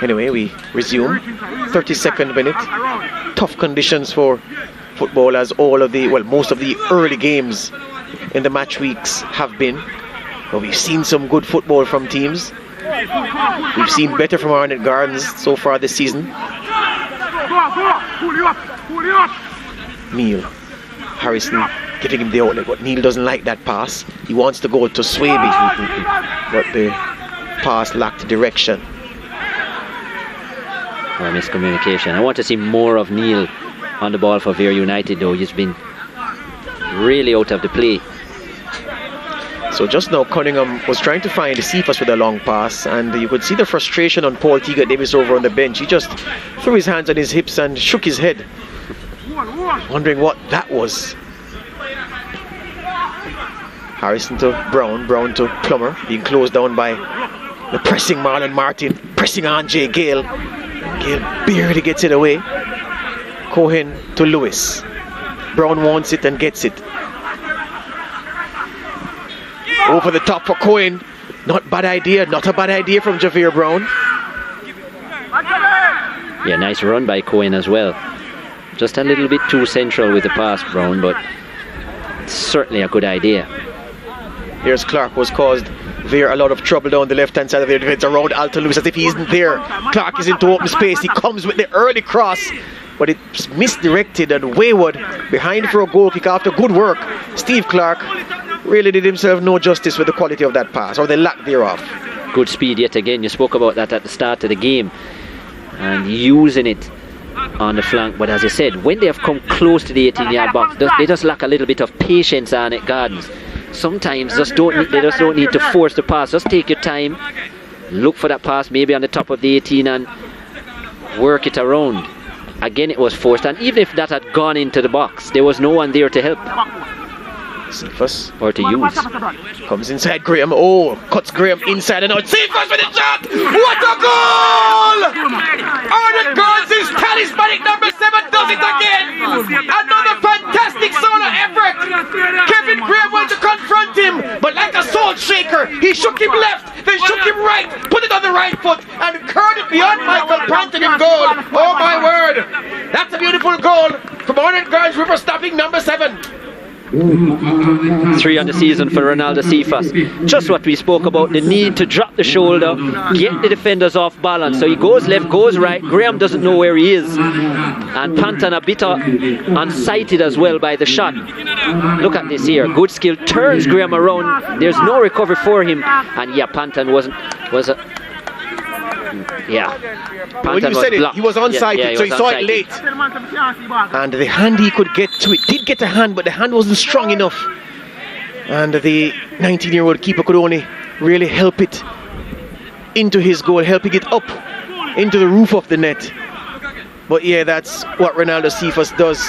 Anyway, we resume. 32nd minute. Tough conditions for football, as most of the early games in the match weeks have been. But we've seen some good football from teams. We've seen better from Arnett Gardens so far this season. Neil Harrison giving him the outlet, but Neil doesn't like that pass. He wants to go to Swaby, but the pass lacked direction. Or miscommunication. I want to see more of Neil on the ball for Vere United, though. He's been really out of the play. So just now Cunningham was trying to find Cephas with a long pass, and you could see the frustration on Paul Teagat Davis over on the bench. He just threw his hands on his hips and shook his head, wondering what that was. Harrison to Brown, Brown to Plummer, being closed down by the pressing Marlon Martin, pressing on Jay Gale. Gale barely gets it away. Cohen to Lewis. Brown wants it and gets it. Over the top for Cohen. Not a bad idea from Javier Brown. Yeah, nice run by Cohen as well. Just a little bit too central with the pass, Brown, but certainly a good idea. Here's Clark, was caused Vere a lot of trouble down the left-hand side of their defense around Alton Lewis, as if he isn't there. Clark is into open space. He comes with the early cross, but it's misdirected and wayward behind for a goal kick after good work. Steve Clark really did himself no justice with the quality of that pass, or the lack thereof. Good speed yet again. You spoke about that at the start of the game, and using it on the flank. But as I said, when they have come close to the 18-yard box, they just lack a little bit of patience on Arnett Gardens. Sometimes they just don't need to force the pass. Just take your time, look for that pass maybe on the top of the 18 and work it around. Again, it was forced, and even if that had gone into the box, there was no one there to help Cephas, or to use. comes inside Graham. Oh, cuts Graham inside and out. Cephas with the shot! What a goal! Arnett Gardens' talismanic number 7 does it again! Another fantastic solo effort! Kevin Graham went to confront him, but like a salt shaker, he shook him left, then shook him right, put it on the right foot, and curled it beyond Michael Panton in goal. Oh my word! That's a beautiful goal from Arnett Gardens, river stopping number 7. 3 on the season for Ronaldo Cephas. Just what we spoke about, the need to drop the shoulder, get the defenders off balance. So he goes left, goes right. Graham doesn't know where he is, and Panton a bit unsighted as well by the shot. Look at this here, good skill, turns Graham around. There's no recovery for him, and yeah, Panton When you said it, he was unsighted, so he saw it late. And the hand he could get to it, did get a hand, but the hand wasn't strong enough. And the 19-year-old keeper could only really help it into his goal, helping it up into the roof of the net. But yeah, that's what Ronaldo Cephas does.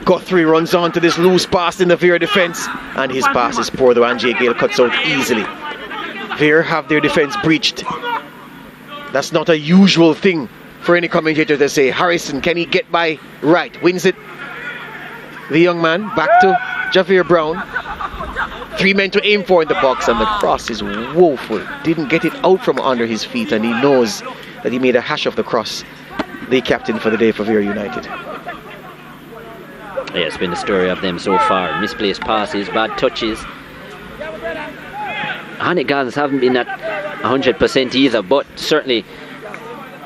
Guthrie runs on to this loose pass in the Vere defense, and his pass is poor, though Angie Gale cuts out easily. Vere have their defense breached. That's not a usual thing for any commentator to say. Harrison, can he get by right? Wins it. The young man back to Javier Brown. 3 men to aim for in the box, and the cross is woeful. Didn't get it out from under his feet, and he knows that he made a hash of the cross. The captain for the day for Vere United. Yeah, it's been the story of them so far. Misplaced passes, bad touches. Arnett Gardens haven't been at 100% either, but certainly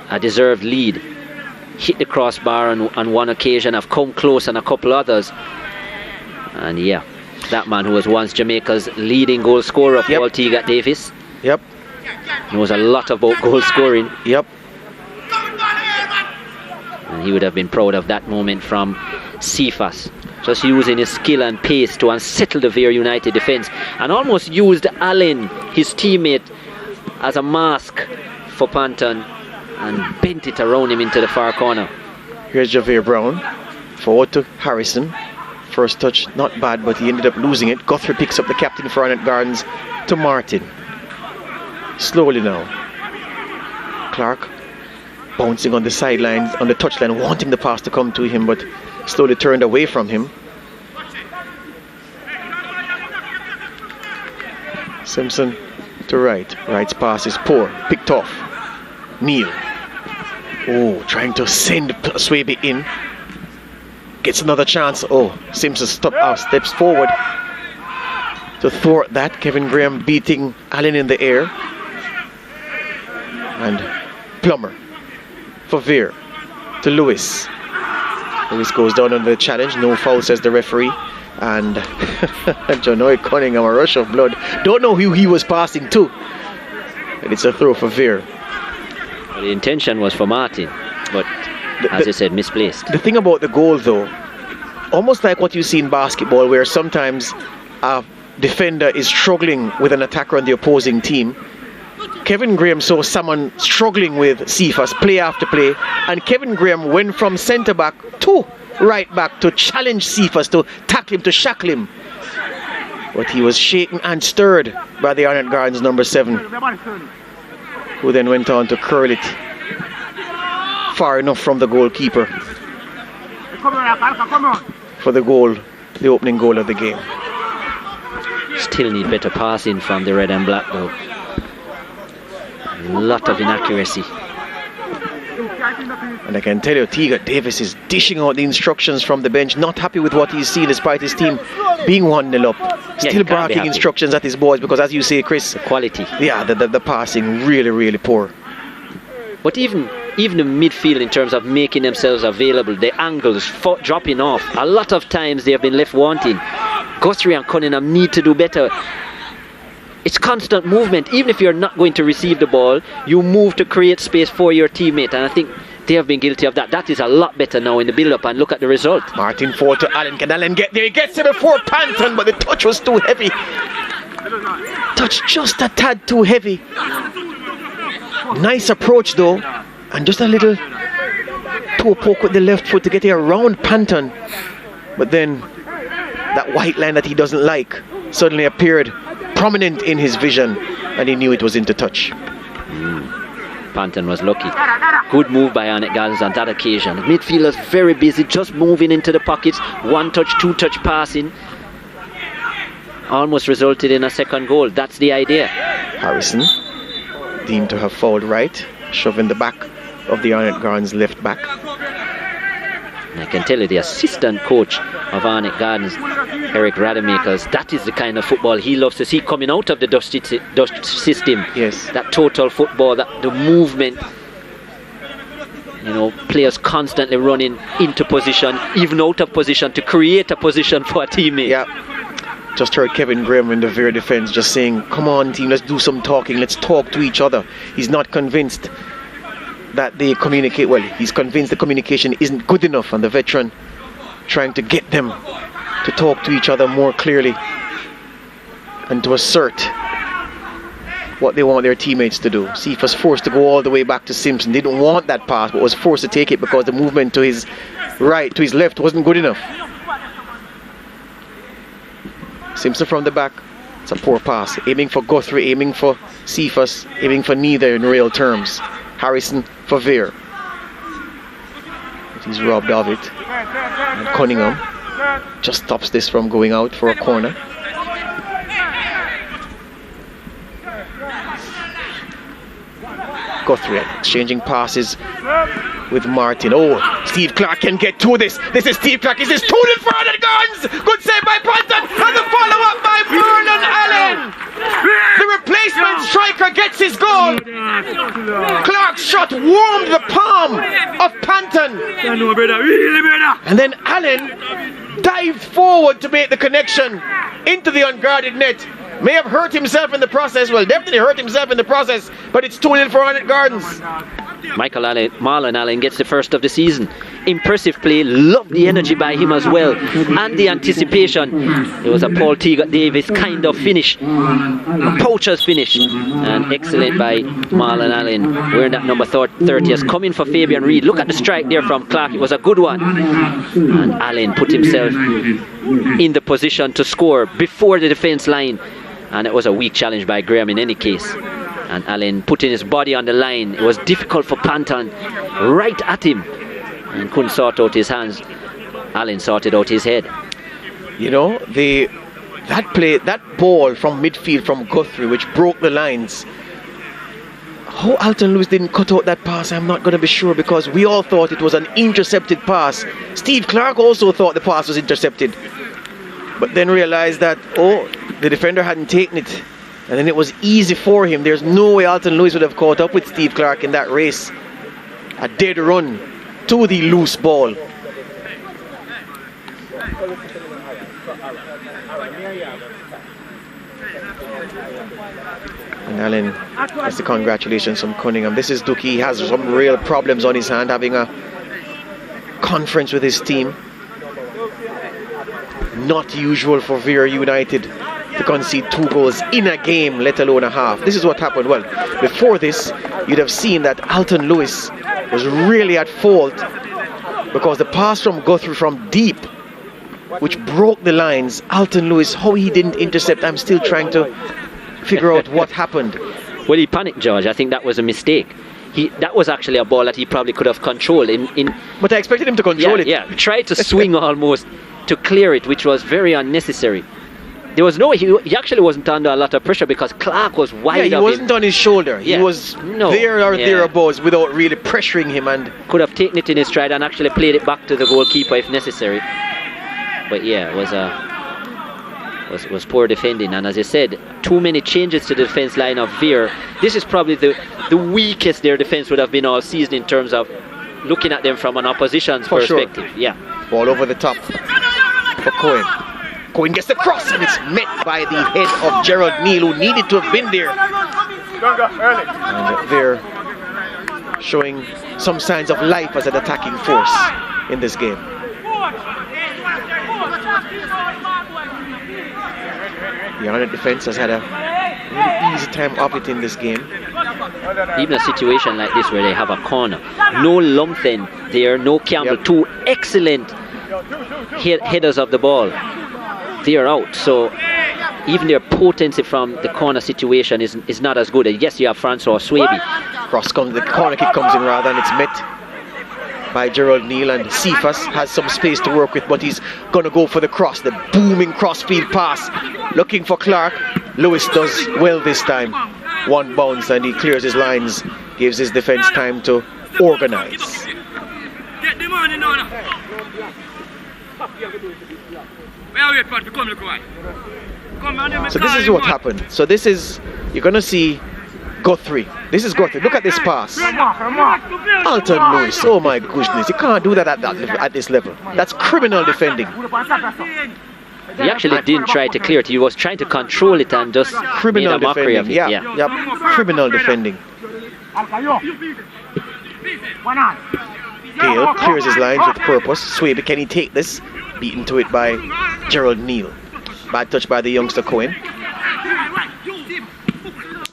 a deserved lead. Hit the crossbar on one occasion, have come close on a couple others. And yeah, that man who was once Jamaica's leading goal scorer, Paul Teagat Davis. Yep. Knows a lot about goal scoring. Yep. And he would have been proud of that moment from Cephas. just using his skill and pace to unsettle the Vere United defence, and almost used Allen, his teammate, as a mask for Panton, and bent it around him into the far corner. Here's Javier Brown, forward to Harrison. First touch, not bad, but he ended up losing it. Guthrie picks up the captain for Arnett Gardens to Martin. Slowly now. Clark bouncing on the sidelines, on the touchline, wanting the pass to come to him, but slowly turned away from him. Simpson to right. Right's pass is poor. Picked off. Neal. Oh, trying to send Swaby in. Gets another chance. Oh, Simpson steps forward to thwart that. Kevin Graham beating Allen in the air. And Plummer for Vere to Lewis. Lewis goes down under the challenge. No foul, says the referee. And John Cunningham, a rush of blood. Don't know who he was passing to. And it's a throw for Vere. Well, the intention was for Martin, but as I said, misplaced. The thing about the goal, though, almost like what you see in basketball, where sometimes a defender is struggling with an attacker on the opposing team. Kevin Graham saw someone struggling with Cephas play after play, and Kevin Graham went from centre back to right back to challenge Cephas, to tackle him, to shackle him. But he was shaken and stirred by the Arnett Gardens number 7, who then went on to curl it far enough from the goalkeeper for the goal, the opening goal of the game. Still need better passing from the red and black, though. A lot of inaccuracy. And I can tell you, Teague Davis is dishing out the instructions from the bench, not happy with what he's seen despite his team being 1-0 up. Still barking instructions at his boys because, as you say, Chris, the quality. Yeah, the passing really poor. But even the midfield, in terms of making themselves available, the angles dropping off, a lot of times they have been left wanting. Guthrie and Cunningham need to do better. It's constant movement. Even if you're not going to receive the ball, you move to create space for your teammate, and I think they have been guilty of that. That is a lot better now in the build-up, and look at the result. Martin forward to Allen. Can Allen get there? He gets it before Panton, but the touch was too heavy. Touch just a tad too heavy. Nice approach though, and just a little toe poke with the left foot to get it around Panton. But then that white line that he doesn't like suddenly appeared prominent in his vision, and he knew it was into touch. Panton was lucky. Good move by Arnett Gardens on that occasion. The midfielders very busy, just moving into the pockets. 1-touch, 2-touch passing. Almost resulted in a second goal. That's the idea. Harrison deemed to have fouled right, shoving the back of the Arnett Gardens left back. And I can tell you, the assistant coach of Arnett Gardens, Eric Rademakers, that is the kind of football he loves to see coming out of the Dutch system. Yes. That total football, the movement. You know, players constantly running into position, even out of position, to create a position for a teammate. Yeah. Just heard Kevin Graham in the Vere defense just saying, come on team, let's do some talking, let's talk to each other. He's not convinced that they communicate well. He's convinced the communication isn't good enough, and the veteran trying to get them to talk to each other more clearly and to assert what they want their teammates to do. Cephas forced to go all the way back to Simpson. They didn't want that pass, but was forced to take it because the movement to his right, to his left, wasn't good enough. Simpson from the back. It's a poor pass. Aiming for Guthrie, aiming for Cephas, aiming for neither in real terms. Harrison for Vere. But he's robbed of it. And Cunningham just stops this from going out for a corner. Guthrie exchanging passes with Martin. Oh, Steve Clark can get to this. This is Steve Clark. Is this tooted for Arnett Gardens? Good save by Panton, and the follow-up by Vernon Allen. The replacement striker gets his goal. Clark's shot warmed the palm of Panton, and then Allen dived forward to make the connection into the unguarded net. May have hurt himself in the process. Well, definitely hurt himself in the process, but it's 2-0 for Arnett Gardens. Marlon Allen gets the first of the season. Impressive play, love the energy by him as well, and the anticipation. It was a Paul Davis kind of finish, a poacher's finish, and excellent by Marlon Allen, wearing that number 30 has come in for Fabian Reed. Look at the strike there from Clark, it was a good one, and Allen put himself in the position to score before the defense line, and it was a weak challenge by Graham in any case. And Allen putting his body on the line. It was difficult for Panton, right at him, and couldn't sort out his hands. Allen sorted out his head. You know, that ball from midfield from Guthrie, which broke the lines. How Alton Lewis didn't cut out that pass, I'm not going to be sure, because we all thought it was an intercepted pass. Steve Clark also thought the pass was intercepted, but then realized that, oh, the defender hadn't taken it. And then it was easy for him. There's no way Alton Lewis would have caught up with Steve Clark in that race. A dead run to the loose ball. And Allen gets the congratulations from Cunningham. This is Duki. He has some real problems on his hand, having a conference with his team. Not usual for Vere United to concede 2 goals in a game, let alone a half. This is what happened. Well, before this, you'd have seen that Alton Lewis was really at fault, because the pass from Guthrie from deep, which broke the lines, Alton Lewis, how he didn't intercept, I'm still trying to figure out what happened. Well, he panicked, George. I think that was a mistake. That was actually a ball that he probably could have controlled. But I expected him to control it. Yeah, tried to swing almost to clear it, which was very unnecessary. There was he actually wasn't under a lot of pressure, because Clark was wide of him. He wasn't on his shoulder. He was there or thereabouts without really pressuring him, and could have taken it in his stride and actually played it back to the goalkeeper if necessary. But yeah, it was poor defending, and as I said, too many changes to the defense line of Vere. This is probably the weakest their defense would have been all season in terms of looking at them from an opposition's perspective. Sure. Yeah. Ball over the top for Cohen. Cohen gets the cross, and it's met by the head of Gerald Neal, who needed to have been there. And they're showing some signs of life as an attacking force in this game. The Arnett defense has had a really easy time of it in this game. Even a situation like this where they have a corner, no Lumpton there, no Campbell, two excellent headers of the ball. They're out, so even their potency from the corner situation is not as good. Yes, you have Francois Swaby. Cross comes, the corner kick comes in rather, and it's met by Gerald Neal, and Cephas has some space to work with, but he's going to go for the cross, the booming crossfield pass, looking for Clark. Lewis does well this time. One bounce, and he clears his lines, gives his defense time to organize. So this is what happened. So this is, you're going to see Guthrie. This is Guthrie. Look at this pass. Alton Lewis. Oh my goodness. You can't do that at this level. That's criminal defending. He actually didn't try to clear it. He was trying to control it and just criminal made a mockery of it. Yeah. Criminal defending. Gale clears his lines with purpose. Swaby, can he take this? Beaten to it by Gerald Neal. Bad touch by the youngster Cohen.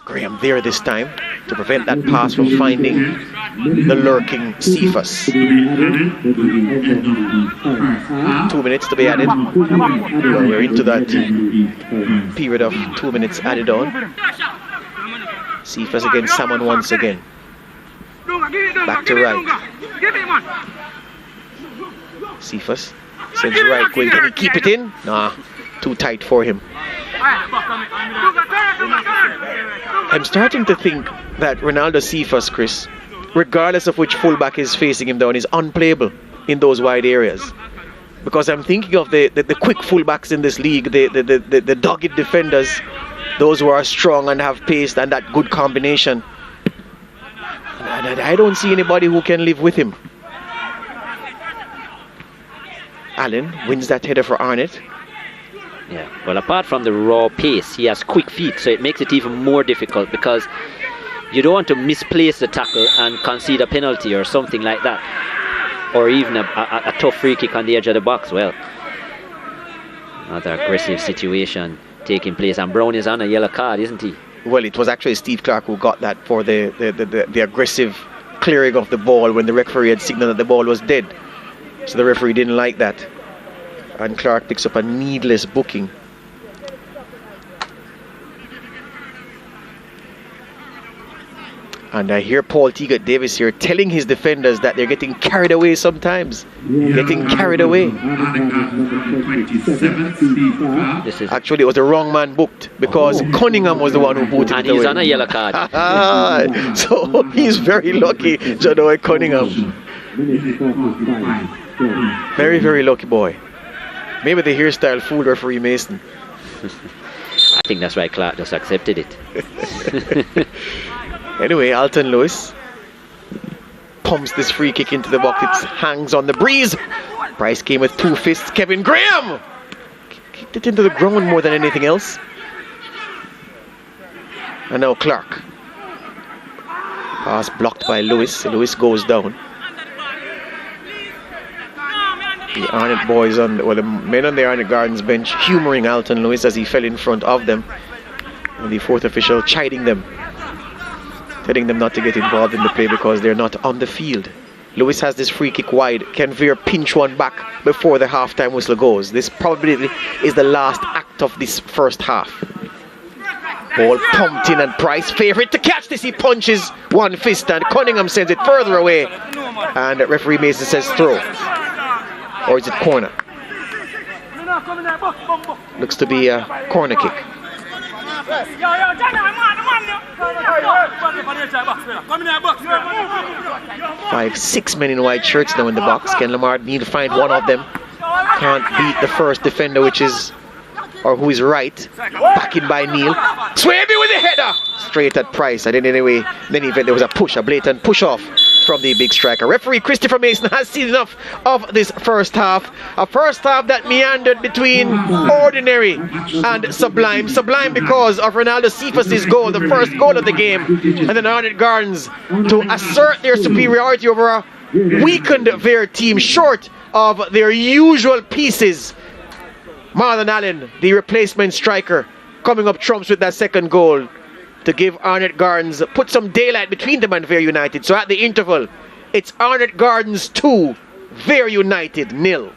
Graham there this time to prevent that pass from finding the lurking Cephas. 2 minutes to be added. Well, we're into that period of 2 minutes added on. Cephas against Salmon once again. Back to right. Cephas sends right going. Can he keep it in? Nah, too tight for him. I'm starting to think that Ronaldo Cephas, Chris, regardless of which fullback is facing him down, is unplayable in those wide areas. Because I'm thinking of the quick fullbacks in this league, the dogged defenders, those who are strong and have pace and that good combination. And I don't see anybody who can live with him. Allen wins that header for Arnett. Yeah, well, apart from the raw pace, he has quick feet, so it makes it even more difficult, because You don't want to misplace the tackle and concede a penalty or something like that, or even a tough free kick on the edge of the box. Well, another aggressive situation taking place, and Brown is on a yellow card, isn't he? Well, it was actually Steve Clark who got that for the aggressive clearing of the ball when the referee had signaled that the ball was dead. So the referee didn't like that, and Clark picks up a needless booking. And I hear Paul Teagat Davis here telling his defenders that they're getting carried away sometimes. Getting carried away. Actually, it was the wrong man booked, because Cunningham was the one who booted and it away. he's on a yellow card. So he's very lucky, Janoy Cunningham. Very, very lucky boy. Maybe the hairstyle fooled referee Mason. I think that's why Clark just accepted it. Anyway, Alton Lewis pumps this free kick into the box. It hangs on the breeze. Price came with 2 fists. Kevin Graham kicked it into the ground more than anything else. And now Clark. Pass blocked by Lewis. Lewis goes down. The Arnett boys the men on the Arnett Gardens bench humouring Alton Lewis as he fell in front of them. And the fourth official chiding them, telling them not to get involved in the play because they're not on the field. Lewis has this free kick wide. Can Vere pinch one back before the half-time whistle goes? This probably is the last act of this first half. Ball pumped in, and Price, favourite to catch this. He punches one fist and Cunningham sends it further away. And referee Mason says throw. Or is it corner? Looks to be a corner kick. 5-6 men in white shirts now in the box. Ken Lamar need to find one of them. Can't beat the first defender, who is right. Back in by Neil. Swaby with the header! Straight at Price. And then anyway, there was a blatant push off from the big striker. Referee Christopher Mason has seen enough of this first half. A first half that meandered between ordinary and sublime. Sublime because of Ronaldo Cephas' goal, the first goal of the game. And then Arnett Gardens to assert their superiority over a weakened Vere team, short of their usual pieces. Marlon Allen, the replacement striker, coming up trumps with that second goal to give Arnett Gardens, put some daylight between them and Vere United. So at the interval, it's Arnett Gardens 2, Vere United 0.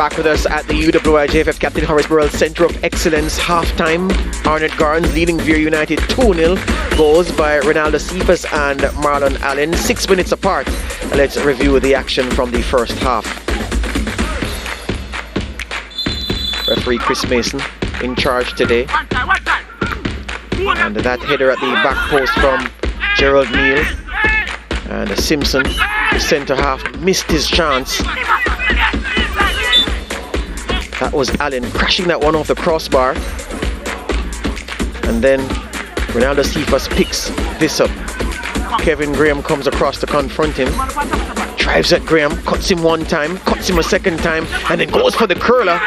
Back with us at the UWIJFF Captain Horace Burrell Centre of Excellence half-time. Arnett Gardens leading Vere United 2-0. Goals by Ronaldo Cephas and Marlon Allen, 6 minutes apart. Let's review the action from the first half. Referee Chris Mason in charge today. And that header at the back post from Gerald Neal. And Simpson, the centre half, missed his chance. That was Allen crashing that one off the crossbar. And then Ronaldo Cephas picks this up. Kevin Graham comes across to confront him. Drives at Graham, cuts him one time, cuts him a second time, and then goes for the curler.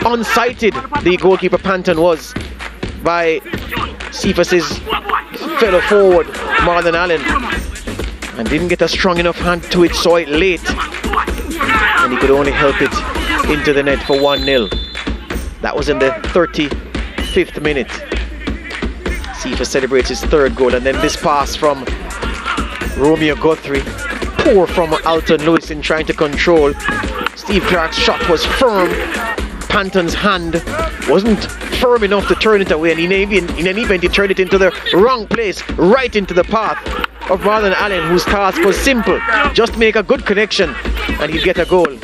Unsighted, the goalkeeper Panton was by Cephas's fellow forward, Marlon Allen. And didn't get a strong enough hand to it, saw it late. And he could only help it into the net for 1-0. That was in the 35th minute. Cephas celebrates his third goal, and then this pass from Romeo Guthrie. Poor from Alton Lewis in trying to control. Steve Clark's shot was firm. Panton's hand wasn't firm enough to turn it away, and in any event he turned it into the wrong place, right into the path of Marlon Allen, whose task was simple: just make a good connection and he'd get a goal.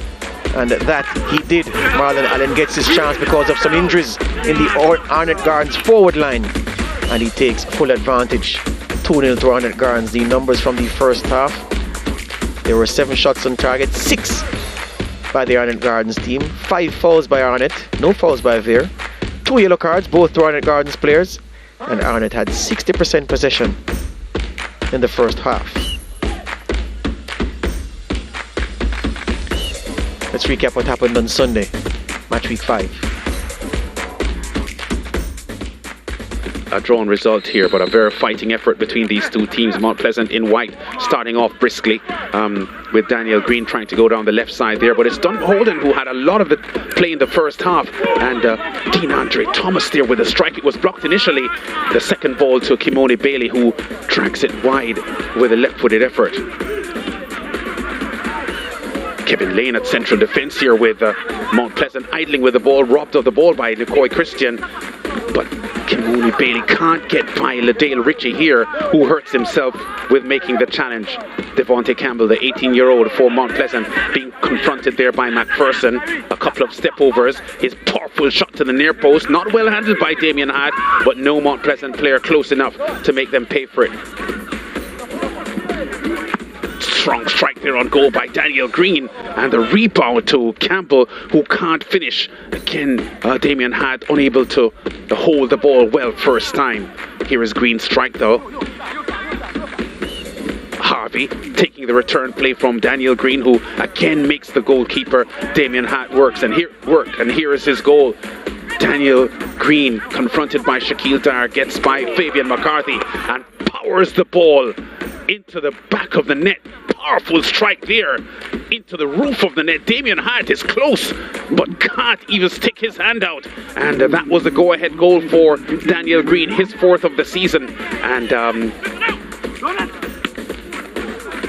And that he did. Marlon Allen gets his chance because of some injuries in the Arnett Gardens forward line, and he takes full advantage. 2-0 to Arnett Gardens. The numbers from the first half: there were 7 shots on target, 6 by the Arnett Gardens team, 5 fouls by Arnett, no fouls by Vere, 2 yellow cards, both to Arnett Gardens players, and Arnett had 60% possession in the first half. Let's recap what happened on Sunday, match week 5. A drawn result here, but a very fighting effort between these two teams. Mount Pleasant in white starting off briskly, with Daniel Green trying to go down the left side there, but it's Dun Holden who had a lot of the play in the first half, and Dean Andre Thomas there with a strike. It was blocked initially. The second ball to Kimoni Bailey, who drags it wide with a left-footed effort. Kevin Lane at central defence here with Mount Pleasant idling with the ball, robbed of the ball by Nicoy Christian, but Kimoni Bailey can't get by Ladale Ritchie here, who hurts himself with making the challenge. Devontae Campbell, the 18-year-old for Mount Pleasant, being confronted there by McPherson. A couple of step-overs. His powerful shot to the near post, not well handled by Damien Hadd, but no Mount Pleasant player close enough to make them pay for it. Strong strike there on goal by Daniel Green, and the rebound to Campbell, who can't finish. Again, Damien Hadd unable to hold the ball well first time. Here is Green's strike though. Harvey taking the return play from Daniel Green, who again makes the goalkeeper Damien Hadd work, and here is his goal. Daniel Green, confronted by Shaquille Dyer, gets by Fabian McCarthy and powers the ball into the back of the net. Powerful strike there into the roof of the net. Damien Hadd is close, but can't even stick his hand out. And that was the go-ahead goal for Daniel Green, his 4th of the season. And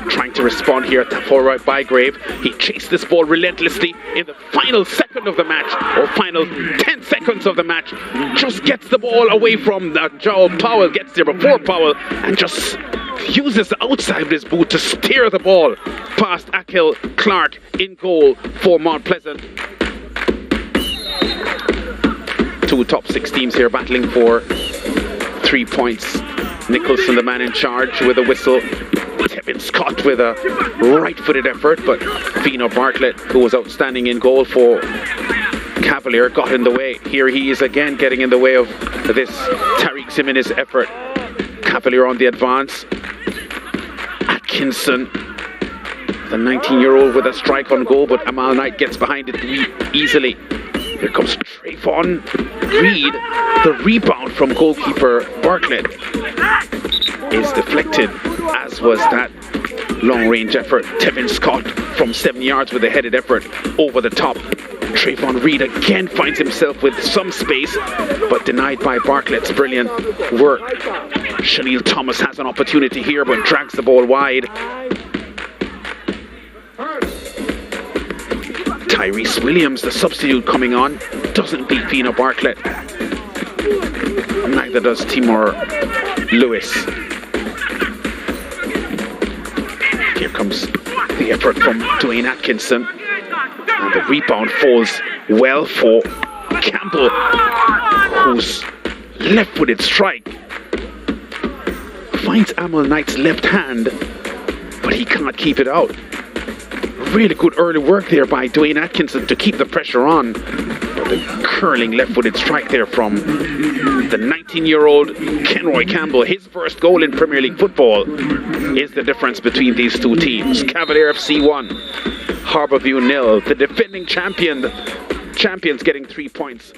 trying to respond here at the forward Bygrave. He chased this ball relentlessly in the final second of the match, or final 10 seconds of the match. Just gets the ball away from Joel Powell, gets there before Powell, and just uses the outside of his boot to steer the ball past Akhil Clark in goal for Mount Pleasant. 2 top 6 teams here battling for 3 points. Nicholson, the man in charge, with a whistle. Tevin Scott with a right-footed effort, but Fino Bartlett, who was outstanding in goal for Cavalier, got in the way. Here he is again getting in the way of this Tariq Jimenez effort. Cavalier on the advance. Atkinson, the 19-year-old, with a strike on goal, but Amal Knight gets behind it easily. Here comes Trayvon Reed. The rebound from goalkeeper Bartlett is deflected, as was that long-range effort. Tevin Scott from 7 yards with a headed effort over the top. Trayvon Reed again finds himself with some space, but denied by Bartlett's brilliant work. Shalil Thomas has an opportunity here, but drags the ball wide. Tyrese Williams, the substitute coming on, doesn't beat Pina Bartlett. Neither does Timur Lewis. Here comes the effort from Dwayne Atkinson. And the rebound falls well for Campbell, whose left-footed strike finds Amal Knight's left hand, but he can't keep it out. Really good early work there by Dwayne Atkinson to keep the pressure on. But the curling left-footed strike there from the 19-year-old Kenroy Campbell. His first goal in Premier League football is the difference between these two teams. Cavalier FC 1, Harbourview 0. The defending champions getting 3 points.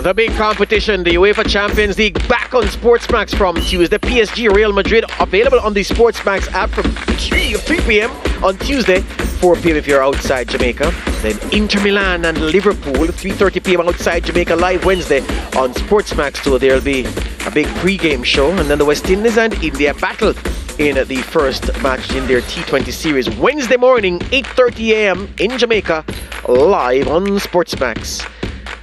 The big competition, the UEFA Champions League, back on SportsMax from Tuesday. PSG Real Madrid available on the SportsMax app from 3 p.m. on Tuesday, 4 p.m. if you're outside Jamaica. Then Inter Milan and Liverpool, 3:30 p.m. outside Jamaica, live Wednesday on SportsMax. So there'll be a big pre-game show. And then the West Indies and India battle in the first match in their T20 series. Wednesday morning, 8:30 a.m. in Jamaica, live on SportsMax.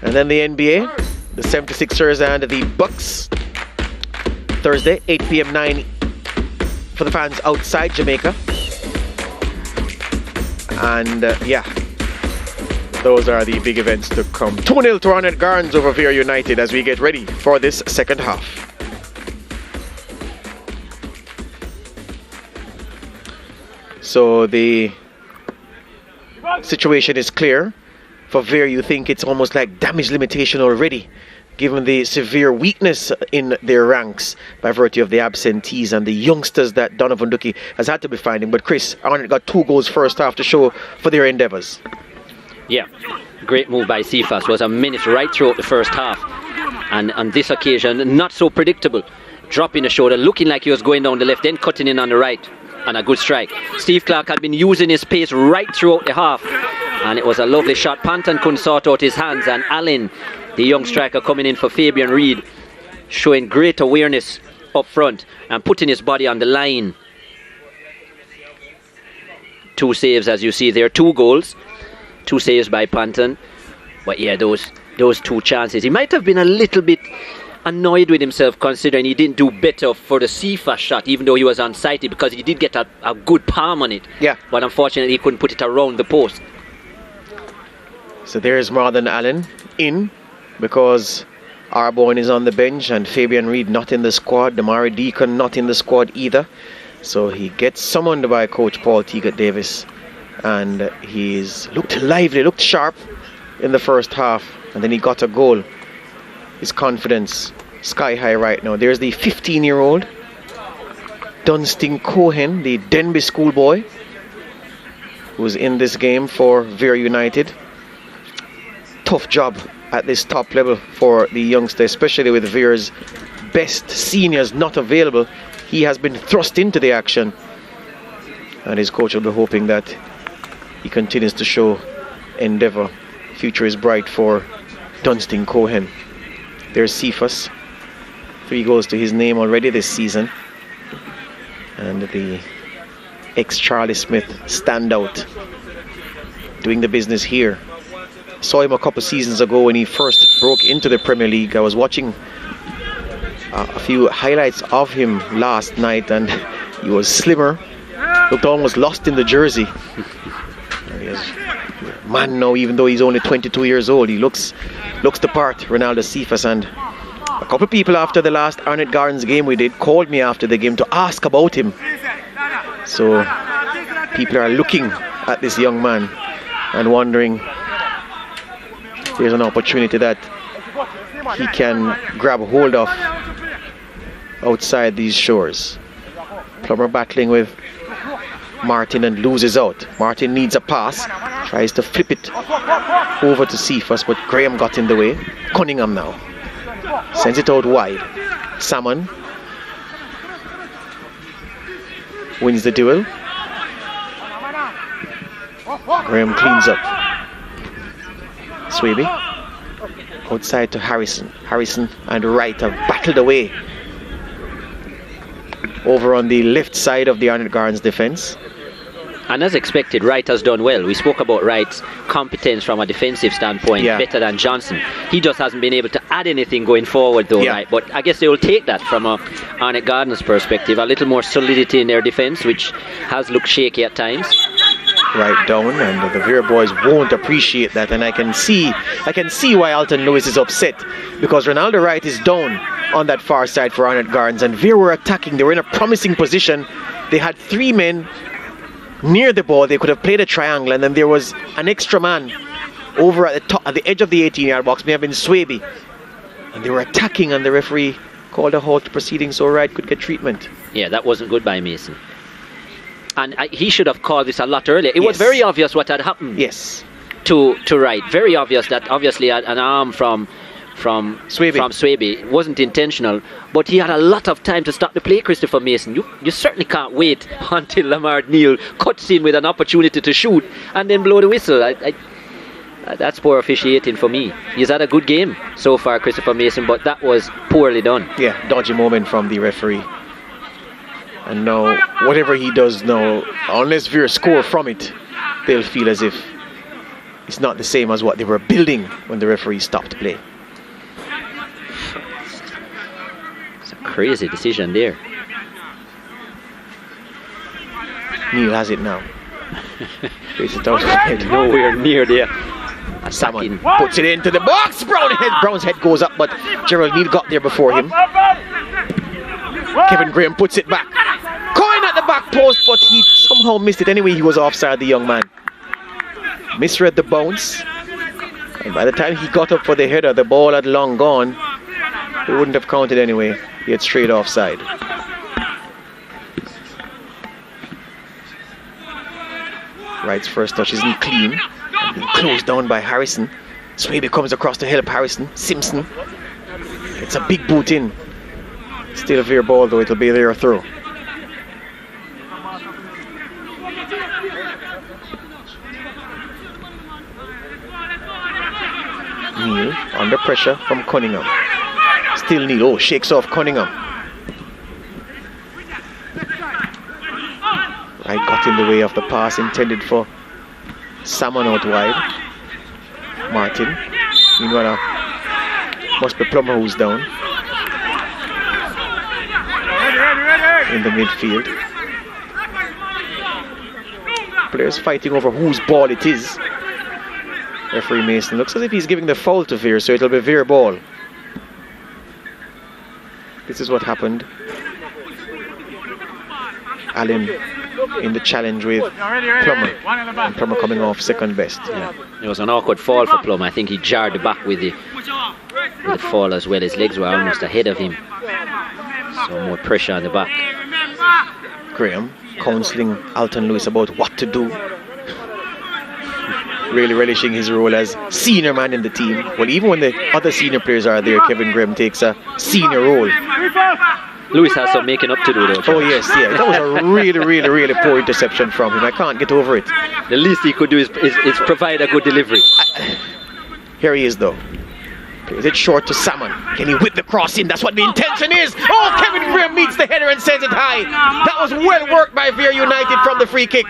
And then the NBA, the 76ers and the Bucks. Thursday, 8 p.m. 9 for the fans outside Jamaica. And those are the big events to come. 2-0 to Arnett Gardens over Vere United as we get ready for this second half. So the situation is clear. For Vere, you think it's almost like damage limitation already, given the severe weakness in their ranks by virtue of the absentees and the youngsters that Donovan Ducky has had to be finding. But Chris, Arnett got 2 goals first half to show for their endeavours. Yeah, great move by Cephas. Was a menace right throughout the first half, and on this occasion not so predictable, dropping the shoulder, looking like he was going down the left, then cutting in on the right, and a good strike. Steve Clark had been using his pace right throughout the half, and it was a lovely shot. Panton couldn't sort out his hands, and Allen, the young striker coming in for Fabian Reid, showing great awareness up front and putting his body on the line. 2 saves, as you see there, 2 goals, 2 saves by Panton. But yeah, those 2 chances, he might have been a little bit annoyed with himself, considering he didn't do better for the Cephas shot, even though he was unsighted, because he did get a good palm on it. Yeah. But unfortunately he couldn't put it around the post. So there's Marlon Allen in, because Arbonne is on the bench and Fabian Reid not in the squad. Damari Deacon not in the squad either. So he gets summoned by coach Paul Teagat Davis, and he's looked lively, looked sharp in the first half, and then he got a goal. His confidence sky high right now. There's the 15-year-old Dunstan Cohen, the Denby schoolboy, who's in this game for Vere United. Tough job at this top level for the youngster, especially with Vere's best seniors not available. He has been thrust into the action, and his coach will be hoping that he continues to show endeavour. Future is bright for Dunstan Cohen. There's Cephas, 3 goals to his name already this season, and the ex-Charlie Smith standout doing the business here. Saw him a couple seasons ago when he first broke into the Premier League. I was watching a few highlights of him last night, and he was slimmer, looked almost lost in the jersey. And he is a man now, even though he's only 22 years old. He looks the part, Ronaldo Cephas. And a couple of people after the last Arnett Gardens game we did called me after the game to ask about him. So people are looking at this young man and wondering if there's an opportunity that he can grab hold of outside these shores. Plummer battling with Martin and loses out. Martin needs a pass, tries to flip it over to Cephas, but Graham got in the way. Cunningham now sends it out wide. Salmon wins the duel. Graham cleans up. Swaby outside to Harrison. Harrison and Wright have battled away over on the left side of the Arnett Gardens defence. And as expected, Wright has done well. We spoke about Wright's competence from a defensive standpoint, better than Johnson. He just hasn't been able to add anything going forward though, right? But I guess they will take that from a Arnett Gardens perspective. A little more solidity in their defence, which has looked shaky at times. Right down, and the Vere boys won't appreciate that, and I can see why Alton Lewis is upset, because Ronaldo Wright is down on that far side for Arnett Gardens, and Vere were attacking. They were in a promising position. They had 3 men near the ball. They could have played a triangle, and then there was an extra man over at the top, at the edge of the 18-yard box. May have been Swaby, and they were attacking, and the referee called a halt to proceedings so Wright could get treatment. Yeah, that wasn't good by Mason. And he should have called this a lot earlier. It was very obvious what had happened. Yes. To Wright. Very obvious that obviously an arm from Swaby wasn't intentional, but he had a lot of time to stop the play, Christopher Mason. You certainly can't wait until Lamar Neal cuts in with an opportunity to shoot and then blow the whistle. That's poor officiating for me. He's had a good game so far, Christopher Mason, but that was poorly done. Yeah, dodgy moment from the referee. And now, whatever he does now, unless Vere score from it, they'll feel as if it's not the same as what they were building when the referee stopped play. It's a crazy decision there. Neil has it now. Nowhere near there. Salmon puts it into the box. Brown's head goes up, but Gerald Neal got there before him. Kevin Graham puts it back. Coyne at the back post, but he somehow missed it. Anyway, he was offside, the young man. Misread the bounce. And by the time he got up for the header, the ball had long gone. It wouldn't have counted anyway. He had straight offside. Wright's first touch isn't clean. Closed down by Harrison. Swaby comes across to help Harrison. Simpson. It's a big boot in. Still a Vere ball though, it'll be their throw. Neal under pressure from Cunningham. Still Neal, oh, shakes off Cunningham. Wright got in the way of the pass intended for Salmon out wide. Martin. Meanwhile, must be Plummer who's down. In the midfield. Players fighting over whose ball it is. Referee Mason looks as if he's giving the foul to Vere, so it'll be Vere ball. This is what happened. Allen in the challenge with Plummer. And Plummer coming off second best. Yeah. It was an awkward fall for Plummer. I think he jarred the back with the fall as well. His legs were almost ahead of him. So more pressure on the back. Graham counselling Alton Lewis about what to do. Really relishing his role as senior man in the team. Well, even when the other senior players are there, Kevin Graham takes a senior role. Lewis has some making up to do though. Oh yes, yeah. That was a really poor interception from him. I can't get over it. The least he could do is provide a good delivery. Here he is though. Plays it short to Salmon. Can he whip the cross in? That's what the intention is. Oh, Kevin Graham meets the header and sends it high. That was well worked by Vere United from the free kick.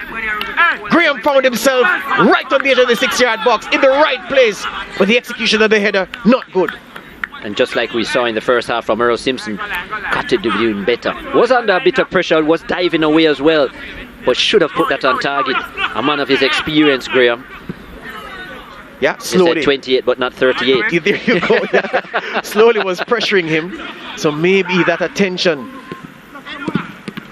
Graham found himself right on the edge of the 6-yard box in the right place, but the execution of the header, not good. And just like we saw in the first half from Earl Simpson, got to do doing better. Was under a bit of pressure, was diving away as well, but should have put that on target. A man of his experience, Graham. Yeah, slowly. Said 28 but not 38. There you go. Slowly was pressuring him. So maybe that attention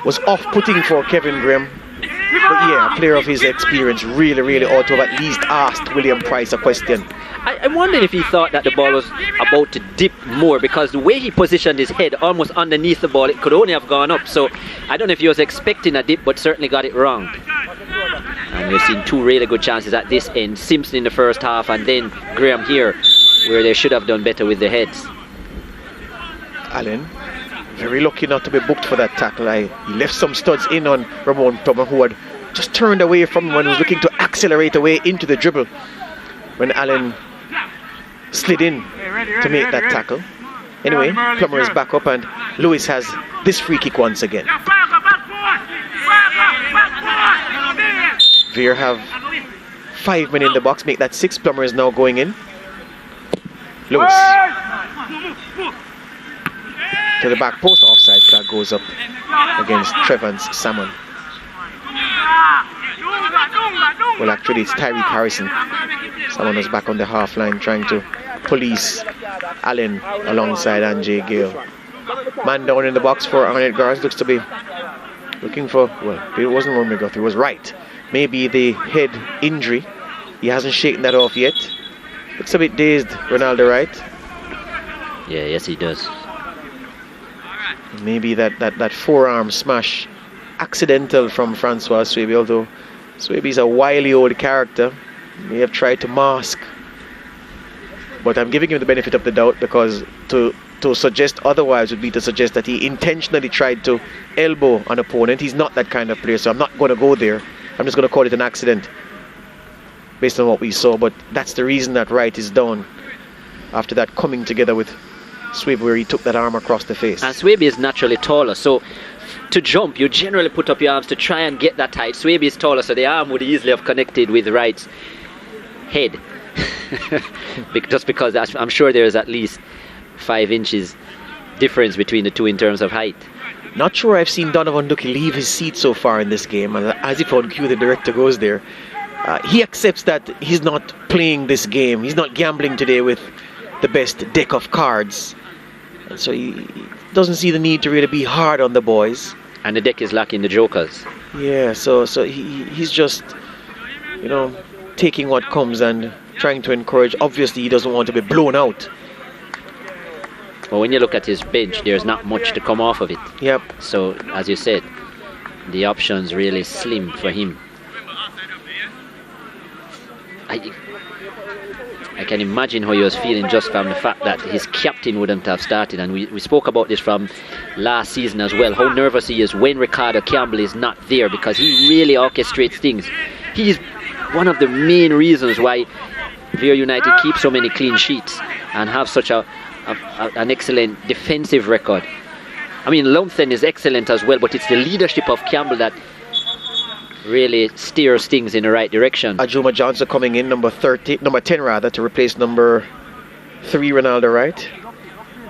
was off-putting for Kevin Graham. But yeah, a player of his experience really ought to have at least asked William Price a question. I'm wondering if he thought that the ball was about to dip more, because the way he positioned his head almost underneath the ball, it could only have gone up. So I don't know if he was expecting a dip, but certainly got it wrong. And we've seen two really good chances at this end. Simpson in the first half and then Graham here, where they should have done better with their heads. Allen, very lucky not to be booked for that tackle. He left some studs in on Ramon Plummer, who had just turned away from him when he was looking to accelerate away into the dribble. When Allen slid in to make that tackle. Anyway, Plummer is back up and Lewis has this free kick once again. Vere have 5 men in the box, make that 6. Plummer is now going in. Lewis to the back post, offside flag goes up against Trevor's Salmon. Well, actually it's Tyreek Harrison. Salmon was back on the half line trying to police Allen alongside Anjay Gale. Man down in the box for Arnett Gardens, looks to be looking for, well, it wasn't Ron McGuffey, it was Wright. Maybe the head injury. He hasn't shaken that off yet. Looks a bit dazed, Ronaldo Wright. Yeah, yes he does. Maybe that forearm smash accidental from Francois Swaby, although Swaby's a wily old character. May have tried to mask. But I'm giving him the benefit of the doubt, because to suggest otherwise would be to suggest that he intentionally tried to elbow an opponent. He's not that kind of player, so I'm not going to go there. I'm just going to call it an accident based on what we saw. But that's the reason that Wright is down after that coming together with Swaby, where he took that arm across the face. And Swaby is naturally taller, so to jump you generally put up your arms to try and get that height. Swaby is taller, so the arm would easily have connected with Wright's head. Just because I'm sure there is at least 5 inches difference between the two in terms of height. Not sure I've seen Donovan Ducky leave his seat so far in this game, and as if on cue the director goes there. he accepts that he's not playing this game. He's not gambling today with the best deck of cards. And so he doesn't see the need to really be hard on the boys. And the deck is lacking the jokers. Yeah, so he's just, you know, taking what comes and trying to encourage. Obviously, he doesn't want to be blown out. Well, when you look at his bench, there's not much to come off of it. Yep. So, as you said, the options really slim for him. I can imagine how he was feeling just from the fact that his captain wouldn't have started. And we spoke about this from last season as well, how nervous he is when Ricardo Campbell is not there, because he really orchestrates things. He's one of the main reasons why Vere United keep so many clean sheets and have such an excellent defensive record. I mean, Lumsden is excellent as well, but it's the leadership of Campbell that really steers things in the right direction. Ajuma Johnson coming in, number 10 rather, to replace number 3 Ronaldo Wright.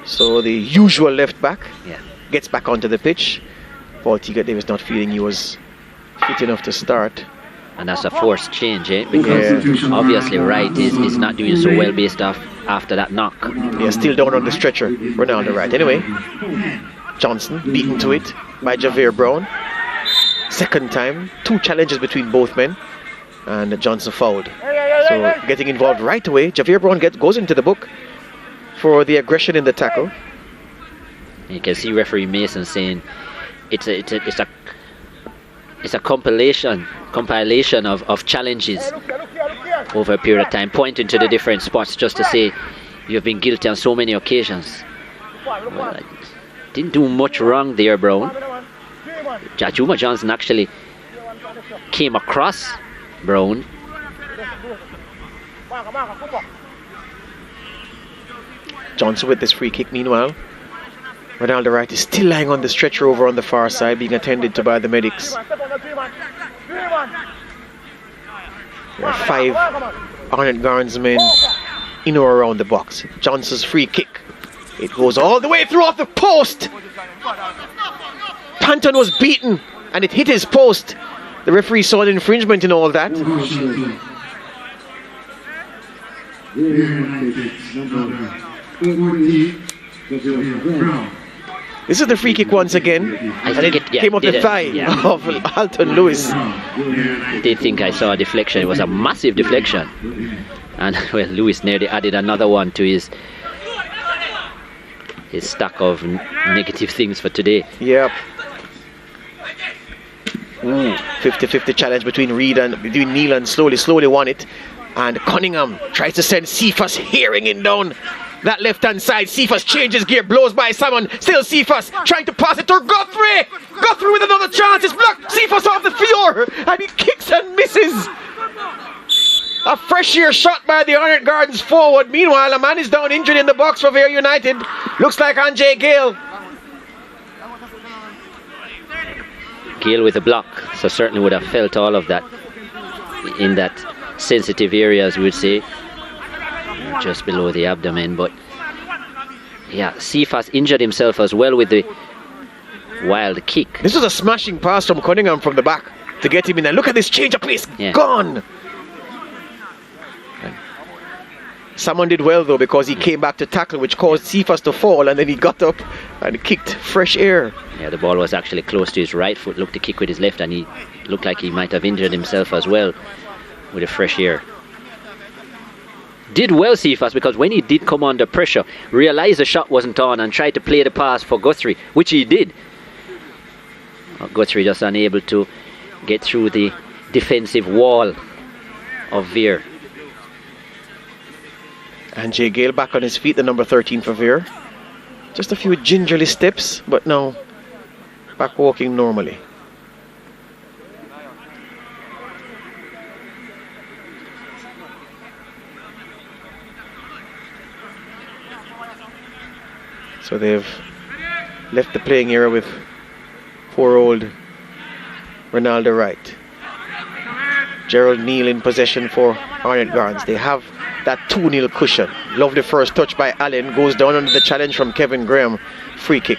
So the usual left back gets back onto the pitch. Paul Teagat Davis not feeling he was fit enough to start. And that's a forced change, because obviously Wright is not doing so well based off after that knock. Yeah, still down on the stretcher, Ronaldo Wright. Anyway, Johnson beaten to it by Javier Brown. Second time, 2 challenges between both men, and Johnson fouled. So getting involved right away, Javier Brown goes into the book for the aggression in the tackle. You can see referee Mason saying it's a compilation of challenges over a period of time, pointing to the different spots just to say you've been guilty on so many occasions. Well, I didn't do much wrong there, Brown. Ajuma Johnson actually came across Brown. Johnson with this free kick. Meanwhile, Ronaldo Wright is still lying on the stretcher over on the far side, being attended to by the medics. There are 5 Arnett Gardens men in or around the box. Johnson's free kick. It goes all the way through off the post. Panton was beaten and it hit his post. The referee saw an infringement in all that. This is the free kick once again, and it came off the thigh of Alton Lewis. I did think I saw a deflection. It was a massive deflection, and well, Lewis nearly added another one to his stack of negative things for today. Yep. 50-50 challenge between Neil and slowly won it, and Cunningham tries to send Cephas herring down that left hand side. Cephas changes gear, blows by someone, still Cephas trying to pass it to Guthrie with another chance. It's blocked. Cephas off the floor and he kicks and misses. A fresh year shot by the Arnett Gardens forward. Meanwhile, a man is down injured in the box for Vere United. Looks like Andre Gale. Gale with a block, so certainly would have felt all of that in that sensitive area, as we would say, just below the abdomen. But yeah, Cephas injured himself as well with the wild kick. This was a smashing pass from Cunningham from the back to get him in, and look at this change of pace. Gone. Someone did well though, because he came back to tackle, which caused Cephas to fall, and then he got up and kicked fresh air. Yeah, the ball was actually close to his right foot, looked to kick with his left, and he looked like he might have injured himself as well with a fresh air. Did well, Cephas, because when he did come under pressure, realized the shot wasn't on and tried to play the pass for Guthrie, which he did. Guthrie just unable to get through the defensive wall of Vere. And Jay Gale back on his feet, the number 13 for Vere. Just a few gingerly steps, but now back walking normally. So they've left the playing area with poor-old Ronaldo Wright. Gerald Neal in possession for Arnett Gardens. They have that 2-0 cushion. Lovely first touch by Allen. Goes down under the challenge from Kevin Graham. Free kick.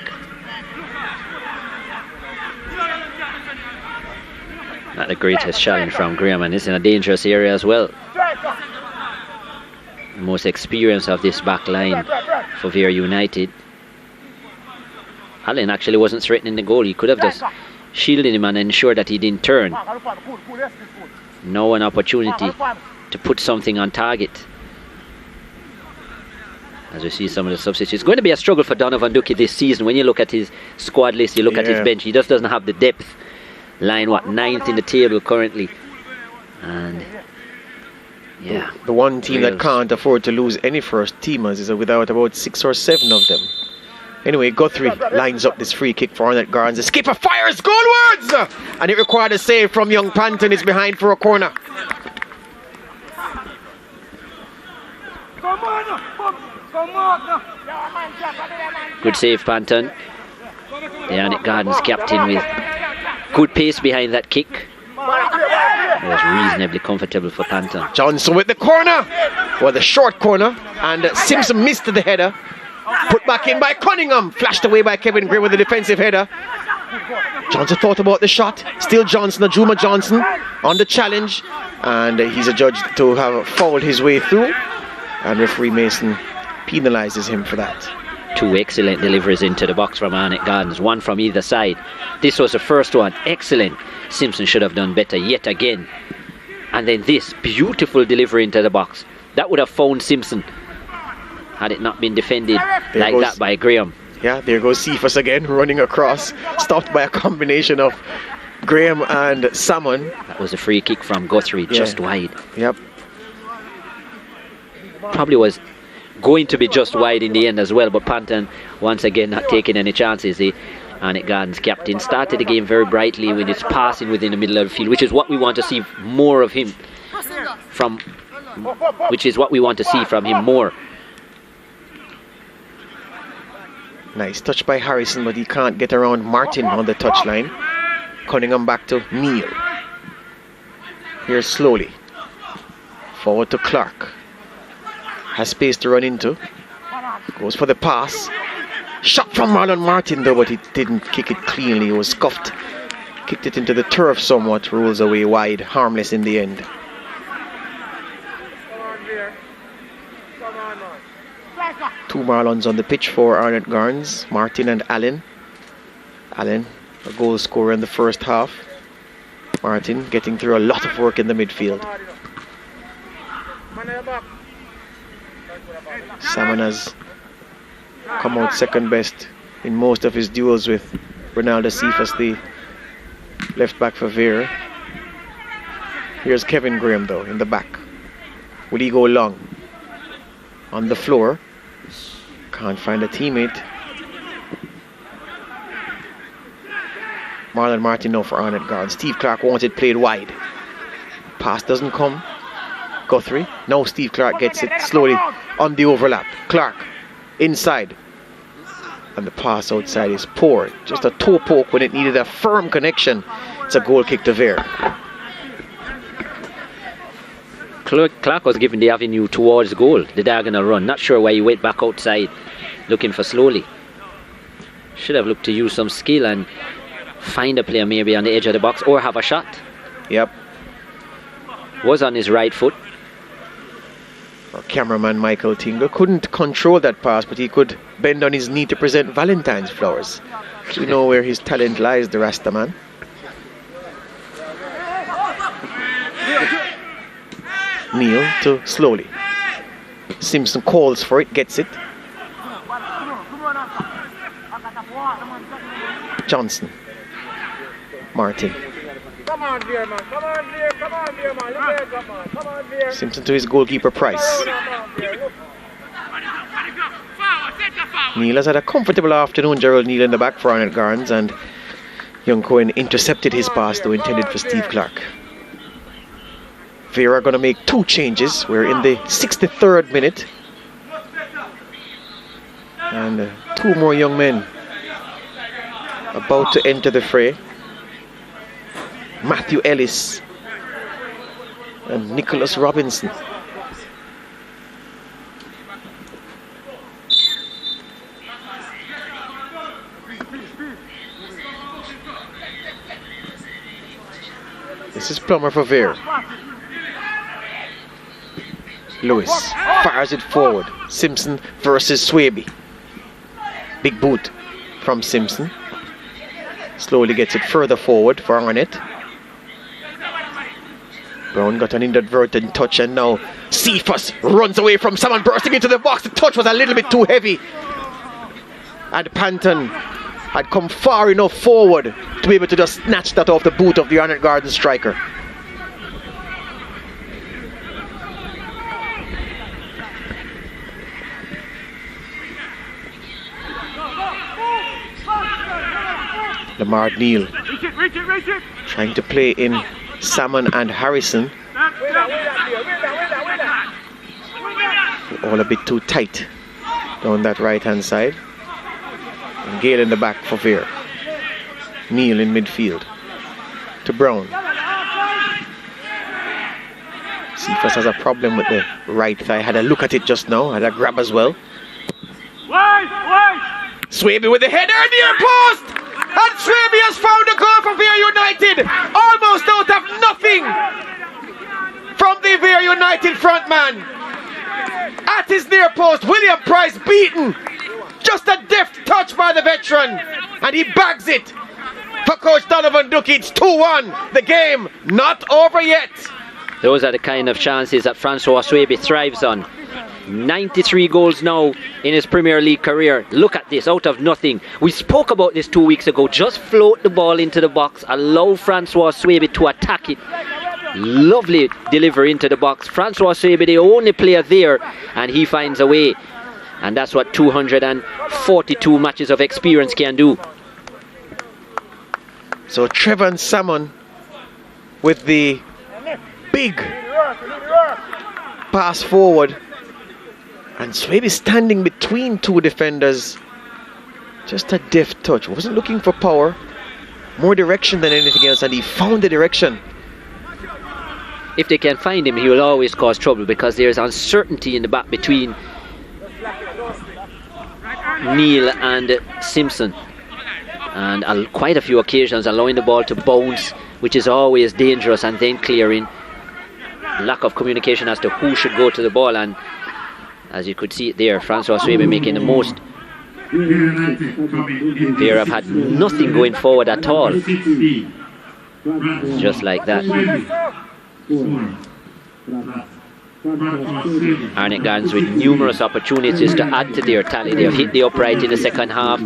Not the greatest challenge from Graham, and it's in a dangerous area as well. The most experience of this back line for Vere United. Allen actually wasn't threatening the goal. He could have just shielded him and ensured that he didn't turn. Now an opportunity to put something on target. As we see some of the substitutes. It's going to be a struggle for Donovan Ducky this season. When you look at his squad list, you look at his bench, he just doesn't have the depth. Line, what, 9th in the table currently. And yeah. The one team that can't afford to lose any first teamers is without about 6 or 7 of them. Anyway, Guthrie lines up this free kick for Arnett Gardens. The skipper fires goalwards! And it required a save from young Panton. It's behind for a corner. Good save, Panton. The Arnett Gardens captain with good pace behind that kick. It was reasonably comfortable for Panton. Johnson with the corner. Well, the short corner. And Simpson missed the header. Put back in by Cunningham. Flashed away by Kevin Gray with the defensive header. Johnson thought about the shot. Still Johnson, Ajuma Johnson on the challenge. And he's adjudged to have fouled his way through. And referee Mason penalises him for that. 2 excellent deliveries into the box from Arnett Gardens, one from either side. This was the first one, excellent. Simpson should have done better yet again. And then this beautiful delivery into the box. That would have found Simpson had it not been defended like that by Graham. Yeah, there goes Cephas again, running across, stopped by a combination of Graham and Salmon. That was a free kick from Guthrie, just wide. Yep. Probably was going to be just wide in the end as well, but Panton once again not taking any chances. The Arnett Gardens captain started the game very brightly with his passing within the middle of the field, which is what we want to see more of him from, more. Nice touch by Harrison, but he can't get around Martin on the touchline. Cunningham back to Neil. Here's slowly. Forward to Clark. Has space to run into. Goes for the pass. Shot from Marlon Martin though, but he didn't kick it cleanly. It was scuffed. Kicked it into the turf somewhat. Rolls away wide. Harmless in the end. Two Marlons on the pitch for Arnett Gardens. Martin and Allen. Allen, a goal scorer in the first half. Martin getting through a lot of work in the midfield. Salmon has come out second best in most of his duels with Ronaldo Cephas, the left back for Vere. Here's Kevin Graham though in the back. Will he go long? On the floor. Can't find a teammate. Marlon Martin now for Arnett Gardens. Steve Clark wants it played wide. Pass doesn't come. Guthrie. Now Steve Clark gets it slowly on the overlap. Clark inside. And the pass outside is poor. Just a toe poke when it needed a firm connection. It's a goal kick to Vere. Clark was given the avenue towards goal, the diagonal run. Not sure why he went back outside looking for slowly. Should have looked to use some skill and find a player maybe on the edge of the box or have a shot. Yep. Was on his right foot. Our cameraman Michael Tingle couldn't control that pass, but he could bend on his knee to present Valentine's flowers. You know where his talent lies, the Rasta man. Neil to slowly. Simpson calls for it, gets it. Johnson. Martin. Come on, Vere, man. Come on, Vere. Come on, Vere, man. Look at that, man. Come on, Vere. Simpson to his goalkeeper Price. Neil has had a comfortable afternoon. Gerald Neil in the back for Arnett Gardens, and young Cohen intercepted his pass though intended for Steve Clark. Vere are going to make 2 changes. We're in the 63rd minute. And 2 more young men about to enter the fray. Matthew Ellis and Nicholas Robinson. This is Plummer for Vere. Lewis fires it forward. Simpson versus Swaby. Big boot from Simpson. Slowly gets it further forward for Arnett. Brown got an inadvertent touch, and now Cephas runs away from someone bursting into the box. The touch was a little bit too heavy. And Panton had come far enough forward to be able to just snatch that off the boot of the Arnett Gardens striker. Lamar Neal trying to play in Salmon and Harrison. All a bit too tight down that right hand side. And Gale in the back for Vere. Neal in midfield to Brown. Cephas has a problem with the right thigh. Had a look at it just now, had a grab as well. Swaby with the header near post! And Swaby has found a goal for Vere United! Almost out of nothing from the Vere United front man. At his near post, William Price beaten. Just a deft touch by the veteran, and he bags it for Coach Donovan Ducky. It's 2-1. The game not over yet. Those are the kind of chances that Francois Swaby thrives on. 93 goals now in his Premier League career. Look at this, out of nothing. We spoke about this 2 weeks ago. Just float the ball into the box, allow Francois Swaby to attack it. Lovely delivery into the box. Francois Swaby, the only player there, and he finds a way. And that's what 242 matches of experience can do. So Trevor Salmon with the big pass forward. And Swaby standing between two defenders. Just a deft touch. Wasn't looking for power. More direction than anything else, and he found the direction. If they can find him, he will always cause trouble, because there's uncertainty in the back between Neal and Simpson. And quite a few occasions allowing the ball to bounce, which is always dangerous, and then clearing. Lack of communication as to who should go to the ball, and as you could see it there, Francois Swaby making the most. Vere have had nothing going forward at all. Just like that. Arnett Gardens with numerous opportunities to add to their tally. They have hit the upright in the second half.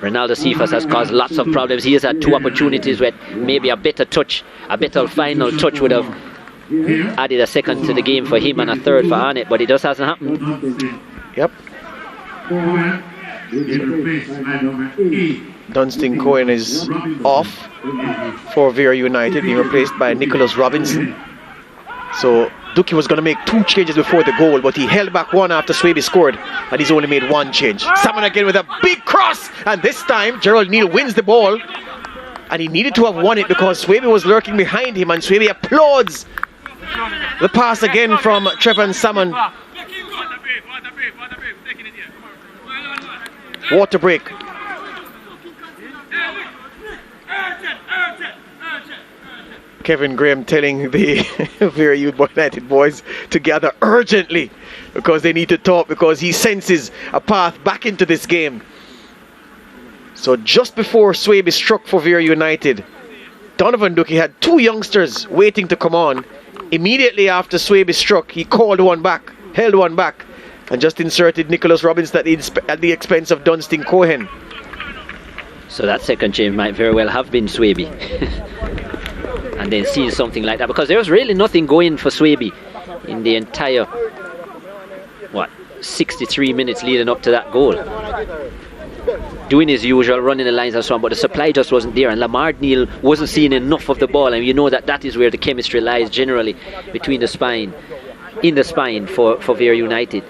Ronaldo Cephas has caused lots of problems. He has had two opportunities with maybe a better touch, a better final touch would have added a second to the game for him and a third for Arnett, but it just hasn't happened. Yep. Dunstan Cohen is off for Vere United, being replaced by Nicholas Robinson. So Ducky was going to make two changes before the goal, but he held back one after Swaby scored, and he's only made one change. Salmon again with a big cross, and this time Gerald Neal wins the ball, and he needed to have won it because Swaby was lurking behind him, and Swaby applauds the pass again from Trevor Salmon. Water break. Kevin Graham telling the Vere United boys to gather urgently because they need to talk, because he senses a path back into this game. So just before Swaby struck for Vere United, Donovan Ducky had two youngsters waiting to come on. Immediately after Swaby struck, he called one back, held one back, and just inserted Nicholas Robinson at the expense of Dunstan Cohen. So that second change might very well have been Swaby. And then seeing something like that, because there was really nothing going for Swaby in the entire 63 minutes leading up to that goal. Doing his usual, running the lines and so on, but the supply just wasn't there, and Lamar Neal wasn't seeing enough of the ball, and you know that is where the chemistry lies generally between the spine, in the spine for Vere United.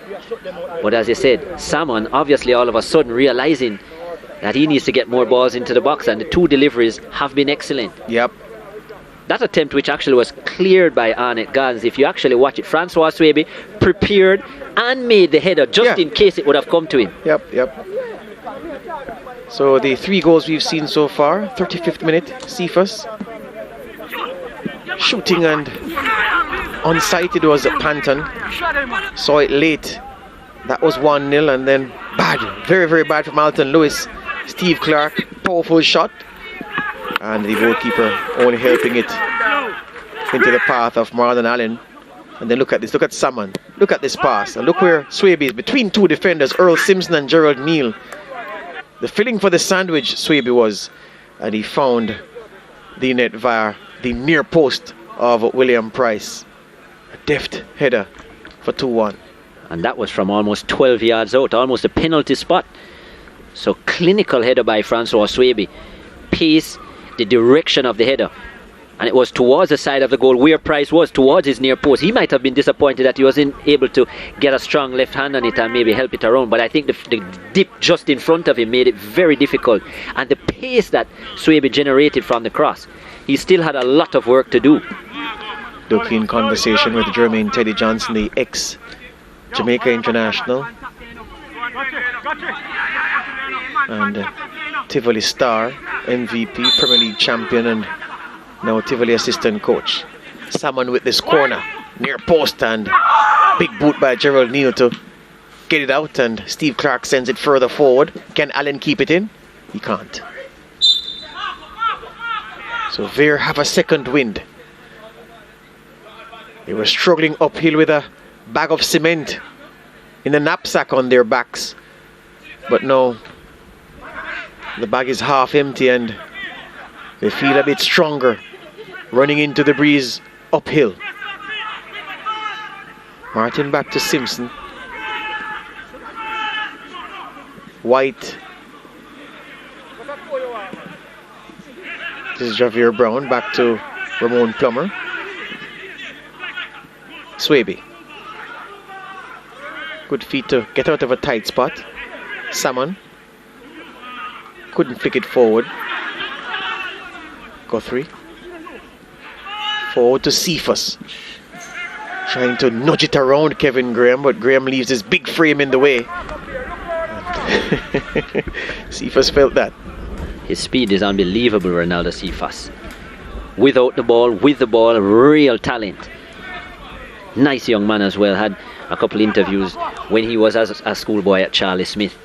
But as I said, Salmon obviously all of a sudden realizing that he needs to get more balls into the box, and the two deliveries have been excellent. Yep. That attempt, which actually was cleared by Arnett Gardens, if you actually watch it, Francois Swaby prepared and made the header just in case it would have come to him. Yep. So the three goals we've seen so far: 35th minute, Cephas, shooting and unsighted was Panton. Saw it late. That was 1-0, and then bad, very, very bad from Alton Lewis. Steve Clark, powerful shot, and the goalkeeper only helping it into the path of Marlon Allen. And then look at this, look at Salmon, look at this pass, and look where Swaby is between two defenders, Earl Simpson and Gerald Neal. The filling for the sandwich Swaby was, and he found the net via the near post of William Price. A deft header for 2-1. And that was from almost 12 yards out, almost a penalty spot. So clinical header by Francois Swaby. Pace, the direction of the header. And it was towards the side of the goal where Price was, towards his near post. He might have been disappointed that he wasn't able to get a strong left hand on it and maybe help it around. But I think the dip just in front of him made it very difficult. And the pace that Swaby generated from the cross, he still had a lot of work to do. Ducky in conversation with Jermaine Teddy Johnson, the ex-Jamaica international. And Tivoli star, MVP, Premier League champion, and now Tivoli assistant coach. Salmon with this corner, near post, and big boot by Gerald Neal to get it out, and Steve Clark sends it further forward. Can Allen keep it in? He can't. So Vere have a second wind. They were struggling uphill with a bag of cement in the knapsack on their backs, but now the bag is half empty and they feel a bit stronger running into the breeze uphill. Martin back to Simpson. White. This is Javier Brown back to Ramon Plummer. Swaby. Good feet to get out of a tight spot. Salmon. Couldn't flick it forward. Guthrie. Forward to Cephas. Trying to nudge it around Kevin Graham, but Graham leaves his big frame in the way. Cephas felt that. His speed is unbelievable, Ronaldo Cephas. Without the ball, with the ball, real talent. Nice young man as well. Had a couple interviews when he was as a schoolboy at Charlie Smith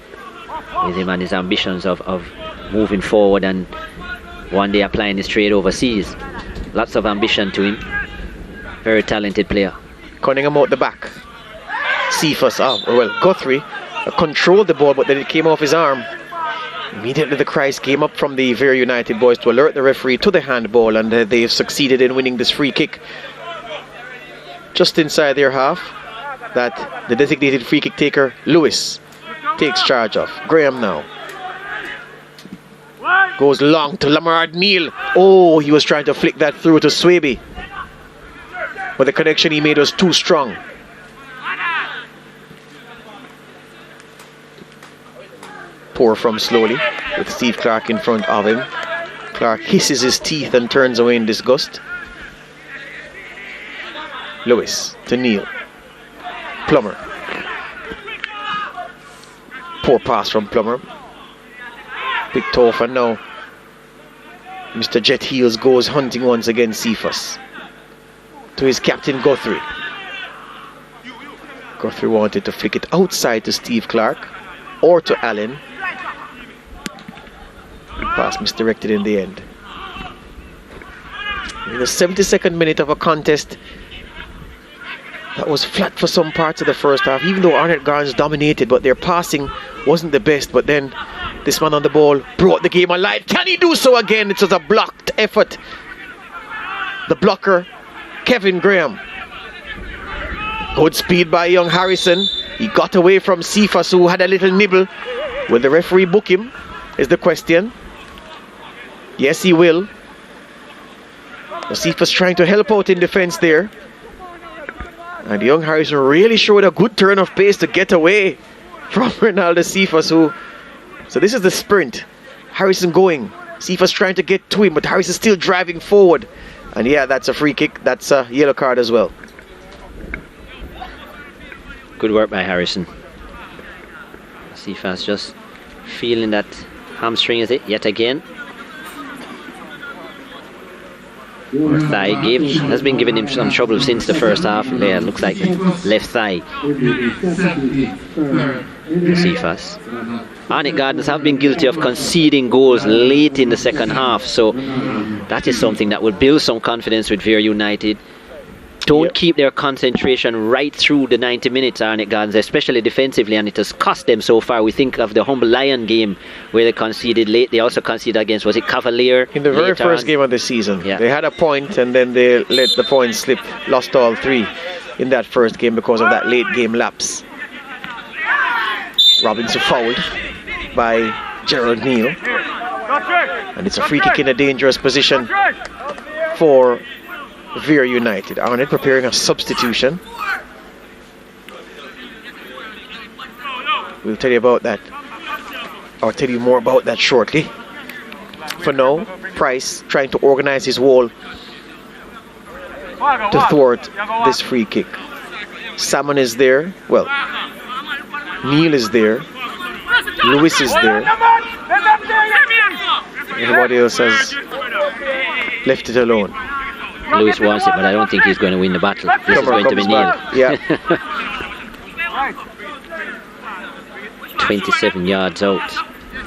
with him and his ambitions of moving forward and one day applying his trade overseas. Lots of ambition to him. Very talented player. Cunningham out the back. Cephas, Guthrie controlled the ball, but then it came off his arm. Immediately the cries came up from the Vere United boys to alert the referee to the handball, and they've succeeded in winning this free kick just inside their half that the designated free kick taker Lewis takes charge of. Graham now goes long to Lamard Neal. Oh, he was trying to flick that through to Swaby, but the connection he made was too strong. Pour from slowly with Steve Clark in front of him. Clark hisses his teeth and turns away in disgust. Lewis to Neal. Plummer. Poor pass from Plummer. Big tough, and now Mr. Jet Heels goes hunting once again Cephas. To his captain Guthrie. Guthrie wanted to flick it outside to Steve Clark or to Allen. Pass misdirected in the end. In the 72nd minute of a contest that was flat for some parts of the first half, even though Arnett Gardens dominated, but their passing wasn't the best. But then this man on the ball brought the game alive. Can he do so again? It was a blocked effort. The blocker, Kevin Graham. Good speed by young Harrison. He got away from Cephas, who had a little nibble. Will the referee book him, is the question. Yes, he will. Cephas trying to help out in defense there. And young Harrison really showed a good turn of pace to get away from Ronaldo Cephas, who... So this is the sprint. Harrison going. Cephas trying to get to him, but Harrison still driving forward. And yeah, that's a free kick. That's a yellow card as well. Good work by Harrison. Cephas just feeling that hamstring, is it, yet again. Thigh has been giving him some trouble since the first half. There, looks like left thigh. Cephas. Arnett Gardens have been guilty of conceding goals late in the second half, so that is something that will build some confidence with Vere United. Don't keep their concentration right through the 90 minutes, Arnett Gardens, especially defensively, and it has cost them so far. We think of the Humble Lion game where they conceded late. They also conceded against, was it Cavalier? In the very first game of the season. They had a point and then they let the points slip, lost all 3 in that first game because of that late game lapse. Robinson fouled by Gerald Neal. And it's a free kick in a dangerous position for Vere United. Arnett preparing a substitution. We'll tell you about that. I'll tell you more about that shortly. For now, Price trying to organize his wall to thwart this free kick. Salmon is there. Well, Neil is there. Lewis is there. Everybody else has left it alone. Lewis wants it, but I don't think he's going to win the battle. This is going to be Neil. Yeah. 27 yards out.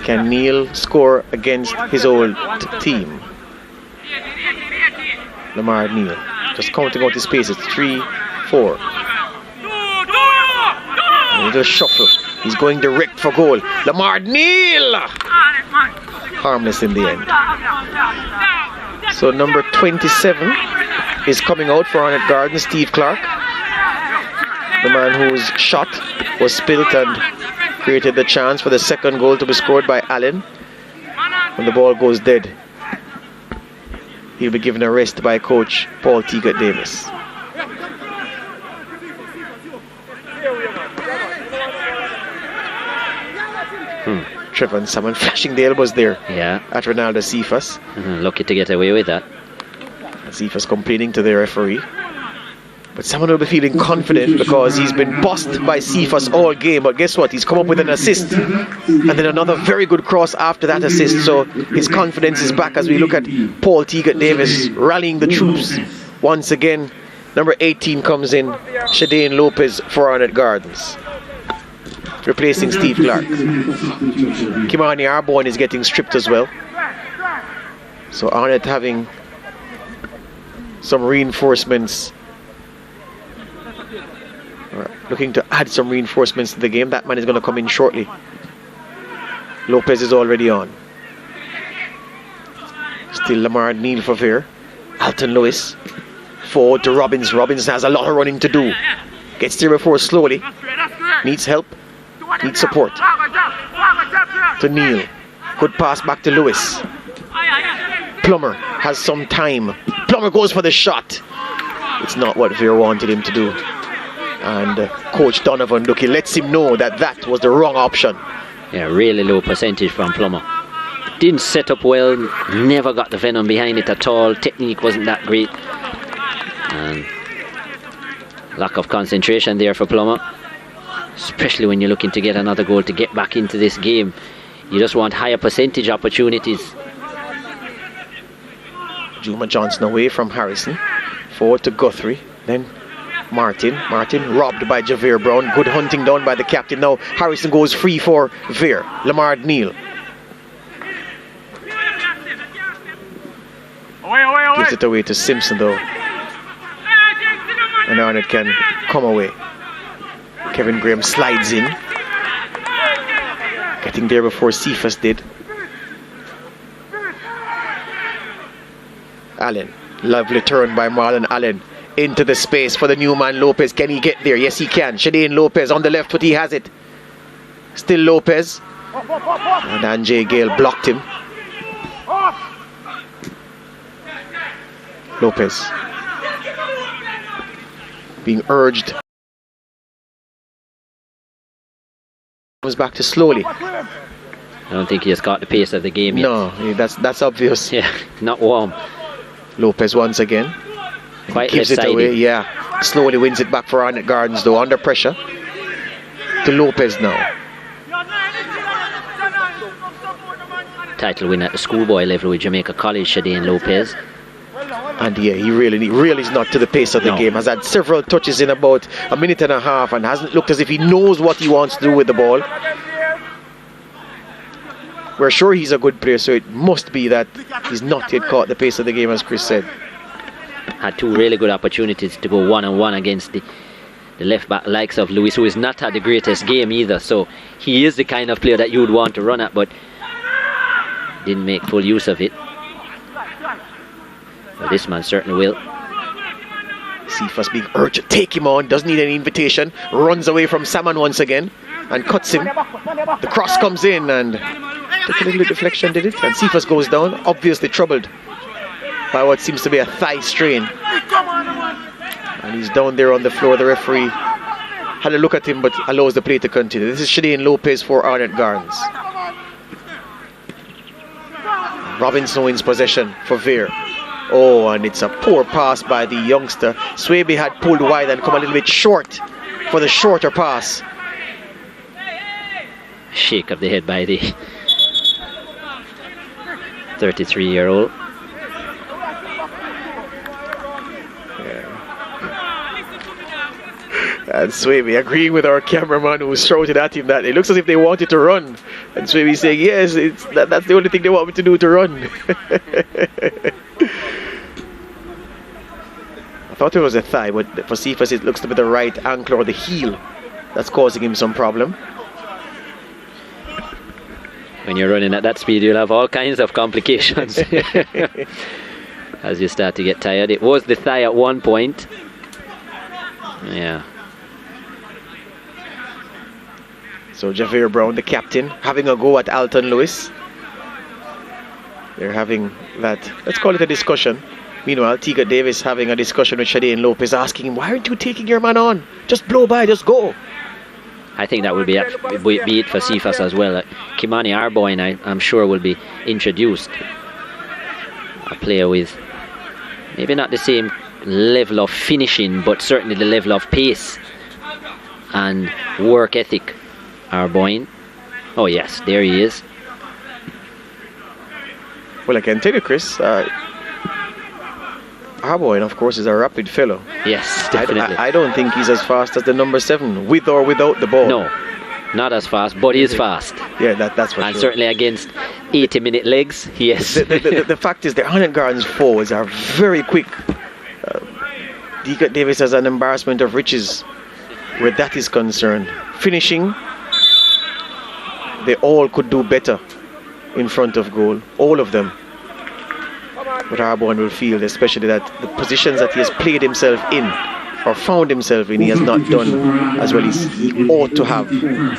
Can Neil score against his old team? Lamar Neil. Just counting out his spaces. 3, 4. A little shuffle. He's going direct for goal. Lamar Neil! Harmless in the end. So number 27 is coming out for Arnett Gardens, Steve Clark. The man whose shot was spilt and created the chance for the second goal to be scored by Allen. When the ball goes dead, he'll be given a rest by coach Paul Teagat Davis. Trevor and someone flashing the elbows there at Ronaldo Cephas. Lucky to get away with that. Cephas complaining to the referee. But someone will be feeling confident because he's been bossed by Cephas all game. But guess what? He's come up with an assist. And then another very good cross after that assist. So his confidence is back as we look at Paul Teagat Davis rallying the troops. Once again, number 18 comes in, Shadane Lopez for Arnett Gardens, replacing Steve Clark. Kimani Arbonne is getting stripped as well. So Arnett having some reinforcements, looking to add some reinforcements to the game. That man is going to come in shortly. Lopez is already on. Still Lamar Neal for Vere. Alton Lewis forward to Robbins. Robbins has a lot of running to do. Gets there before slowly. Needs help. Needs support. To Neal. Good pass back to Lewis. Plummer has some time. Plummer goes for the shot. It's not what Vere wanted him to do. And Coach Donovan Ducky lets him know that that was the wrong option. Yeah, really low percentage from Plummer. Didn't set up well. Never got the venom behind it at all. Technique wasn't that great. And lack of concentration there for Plummer. Especially when you're looking to get another goal to get back into this game. You just want higher percentage opportunities. Juma Johnson away from Harrison. Forward to Guthrie. Then Martin robbed by Javere Brown. Good hunting done by the captain. Now Harrison goes free for Vere. Lamar Neal gives it away to Simpson though. And Arnett can come away. Kevin Graham slides in. Getting there before Cephas did. Allen. Lovely turn by Marlon Allen. Into the space for the new man Lopez. Can he get there? Yes, he can. Shadane Lopez on the left foot. He has it. Still Lopez. And Anjay Gale blocked him. Lopez being urged. Comes back to slowly. I don't think he has got the pace of the game yet. No, that's obvious. Yeah, not warm. Lopez once again. Quite gives it away, yeah. Slowly wins it back for Arnett Gardens though, under pressure. To Lopez now. Title win at the schoolboy level with Jamaica College, Shadane Lopez. And yeah, he really is not to the pace of the game. Has had several touches in about a minute and a half and hasn't looked as if he knows what he wants to do with the ball. We're sure he's a good player, so it must be that he's not yet caught the pace of the game, as Chris said. Had two really good opportunities to go one-on-one against the left back likes of Lewis, who is not had the greatest game either. So he is the kind of player that you would want to run at, but didn't make full use of it. Well, this man certainly will. Cephas being urged to take him on, doesn't need any invitation, runs away from Salmon once again and cuts him. The cross comes in and took a little deflection, did it? And Cephas goes down, obviously troubled by what seems to be a thigh strain. And he's down there on the floor. The referee had a look at him but allows the play to continue. This is Shadane Lopez for Arnett Gardens. Robinson wins possession for Vere. Oh, and it's a poor pass by the youngster. Swaby had pulled wide and come a little bit short for the shorter pass. Shake of the head by the 33-year-old. And Swaby agreeing with our cameraman who shouted at him that it looks as if they wanted to run. And Swaby saying, yes, that's the only thing they want me to do, to run. I thought it was a thigh, but for Cephas it looks to be the right ankle or the heel that's causing him some problem. When you're running at that speed, you'll have all kinds of complications as you start to get tired. It was the thigh at one point. Yeah. So Javier Brown, the captain, having a go at Alton Lewis. They're having that, let's call it a discussion. Meanwhile, Tiga Davis having a discussion with Shadane Lopez, asking him, why aren't you taking your man on? Just blow by, just go. I think that would be it for Cephas as well. Kimani Arboin, I'm sure, will be introduced. A player with maybe not the same level of finishing, but certainly the level of pace and work ethic. Arboin. Oh yes, there he is. Well, I can tell you, Chris, Arboin, of course, is a rapid fellow. Yes, definitely. I don't think he's as fast as the number 7, with or without the ball. No, not as fast, but he's fast. Yeah, that's for and sure. Certainly against 80-minute legs, yes. The fact is, the Arnett Gardens forwards are very quick. Deacon Davis has an embarrassment of riches where that is concerned. Finishing, they all could do better in front of goal, all of them. But Arboin will feel, especially that the positions that he has played himself in or found himself in, he has not done as well as he ought to have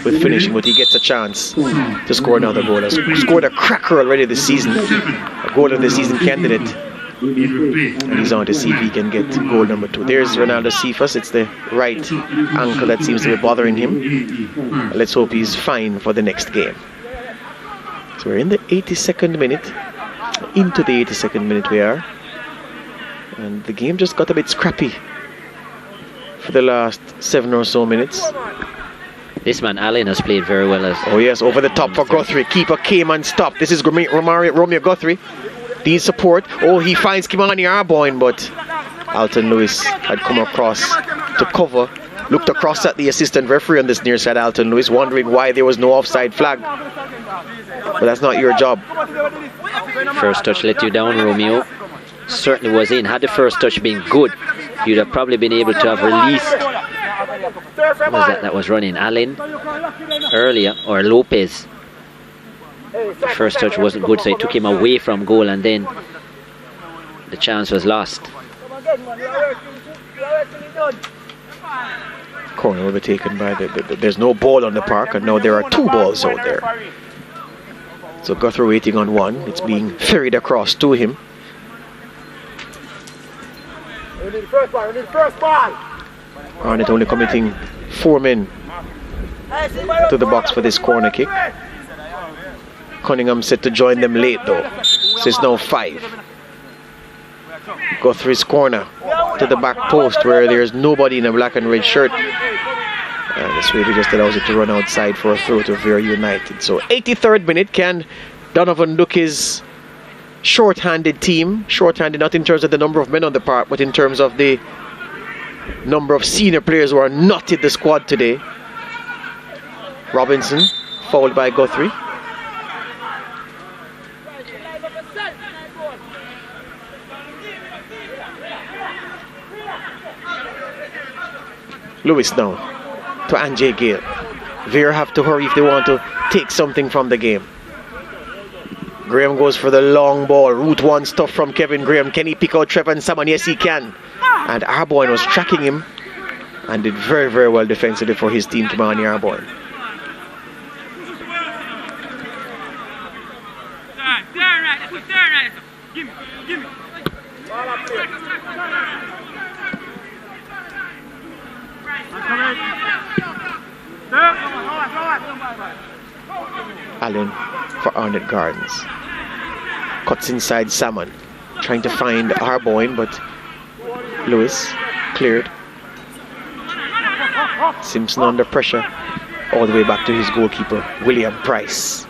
with finishing, but he gets a chance to score another goal. Has scored a cracker already this season, a goal of the season candidate, and he's on to see if he can get goal number 2. There's Ronaldo Cephas. It's the right ankle that seems to be bothering him. Let's hope he's fine for the next game. So we're in the 82nd minute. Into the 82nd minute we are, and the game just got a bit scrappy for the last 7 or so minutes. This man Allen has played very well. Oh yes, over the top for Guthrie. Keeper came and stopped. This is Romeo Guthrie. Needs support. Oh, he finds Kimani Arboin, but Alton Lewis had come across to cover. Looked across at the assistant referee on this near side, Alton Lewis, wondering why there was no offside flag. But that's not your job. First touch let you down, Romeo. Certainly was in. Had the first touch been good, you'd have probably been able to have released. What was that was running? Allen earlier, or Lopez. The first touch wasn't good, so it took him away from goal, and then the chance was lost. Corner will be taken by there's no ball on the park, and now there are 2 balls out there. So Guthrie waiting on one. It's being ferried across to him. Arnett only committing 4 men to the box for this corner kick. Cunningham set to join them late though, so it's now 5. Guthrie's corner to the back post where there's nobody in a black and red shirt. And the Swede just allows it to run outside for a throw to Vere United. So 83rd minute, can Donovan look his short-handed team. Short-handed not in terms of the number of men on the park, but in terms of the number of senior players who are not in the squad today. Robinson, fouled by Guthrie. Lewis now to Anjay Gale. Vere have to hurry if they want to take something from the game. Graham goes for the long ball. Route one stuff from Kevin Graham. Can he pick out Trevor and Salmon? Yes, he can. And Arboin was tracking him and did very, very well defensively for his team, Kimani Arboin. Allen for Arnett Gardens. Cuts inside Salmon. Trying to find Arboin, but Lewis cleared. Simpson under pressure. All the way back to his goalkeeper, William Price.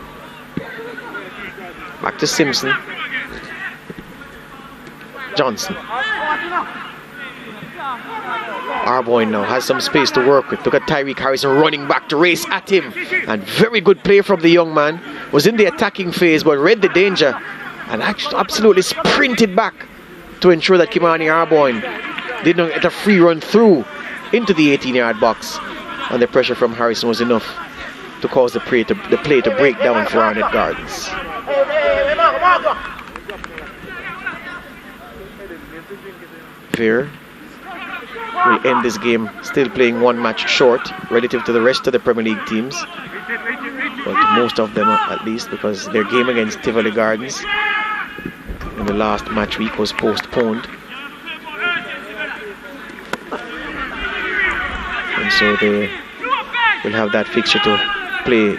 Back to Simpson. Johnson. Arboin now has some space to work with. Look at Tyreek Harrison running back to race at him. And very good play from the young man. Was in the attacking phase but read the danger and actually absolutely sprinted back to ensure that Kimani Arboin did not get a free run through into the 18-yard box. And the pressure from Harrison was enough to cause the play to break down for Arnett Gardens. Vere will end this game still playing one match short relative to the rest of the Premier League teams, but most of them at least, because their game against Tivoli Gardens in the last match week was postponed, and so they will have that fixture to play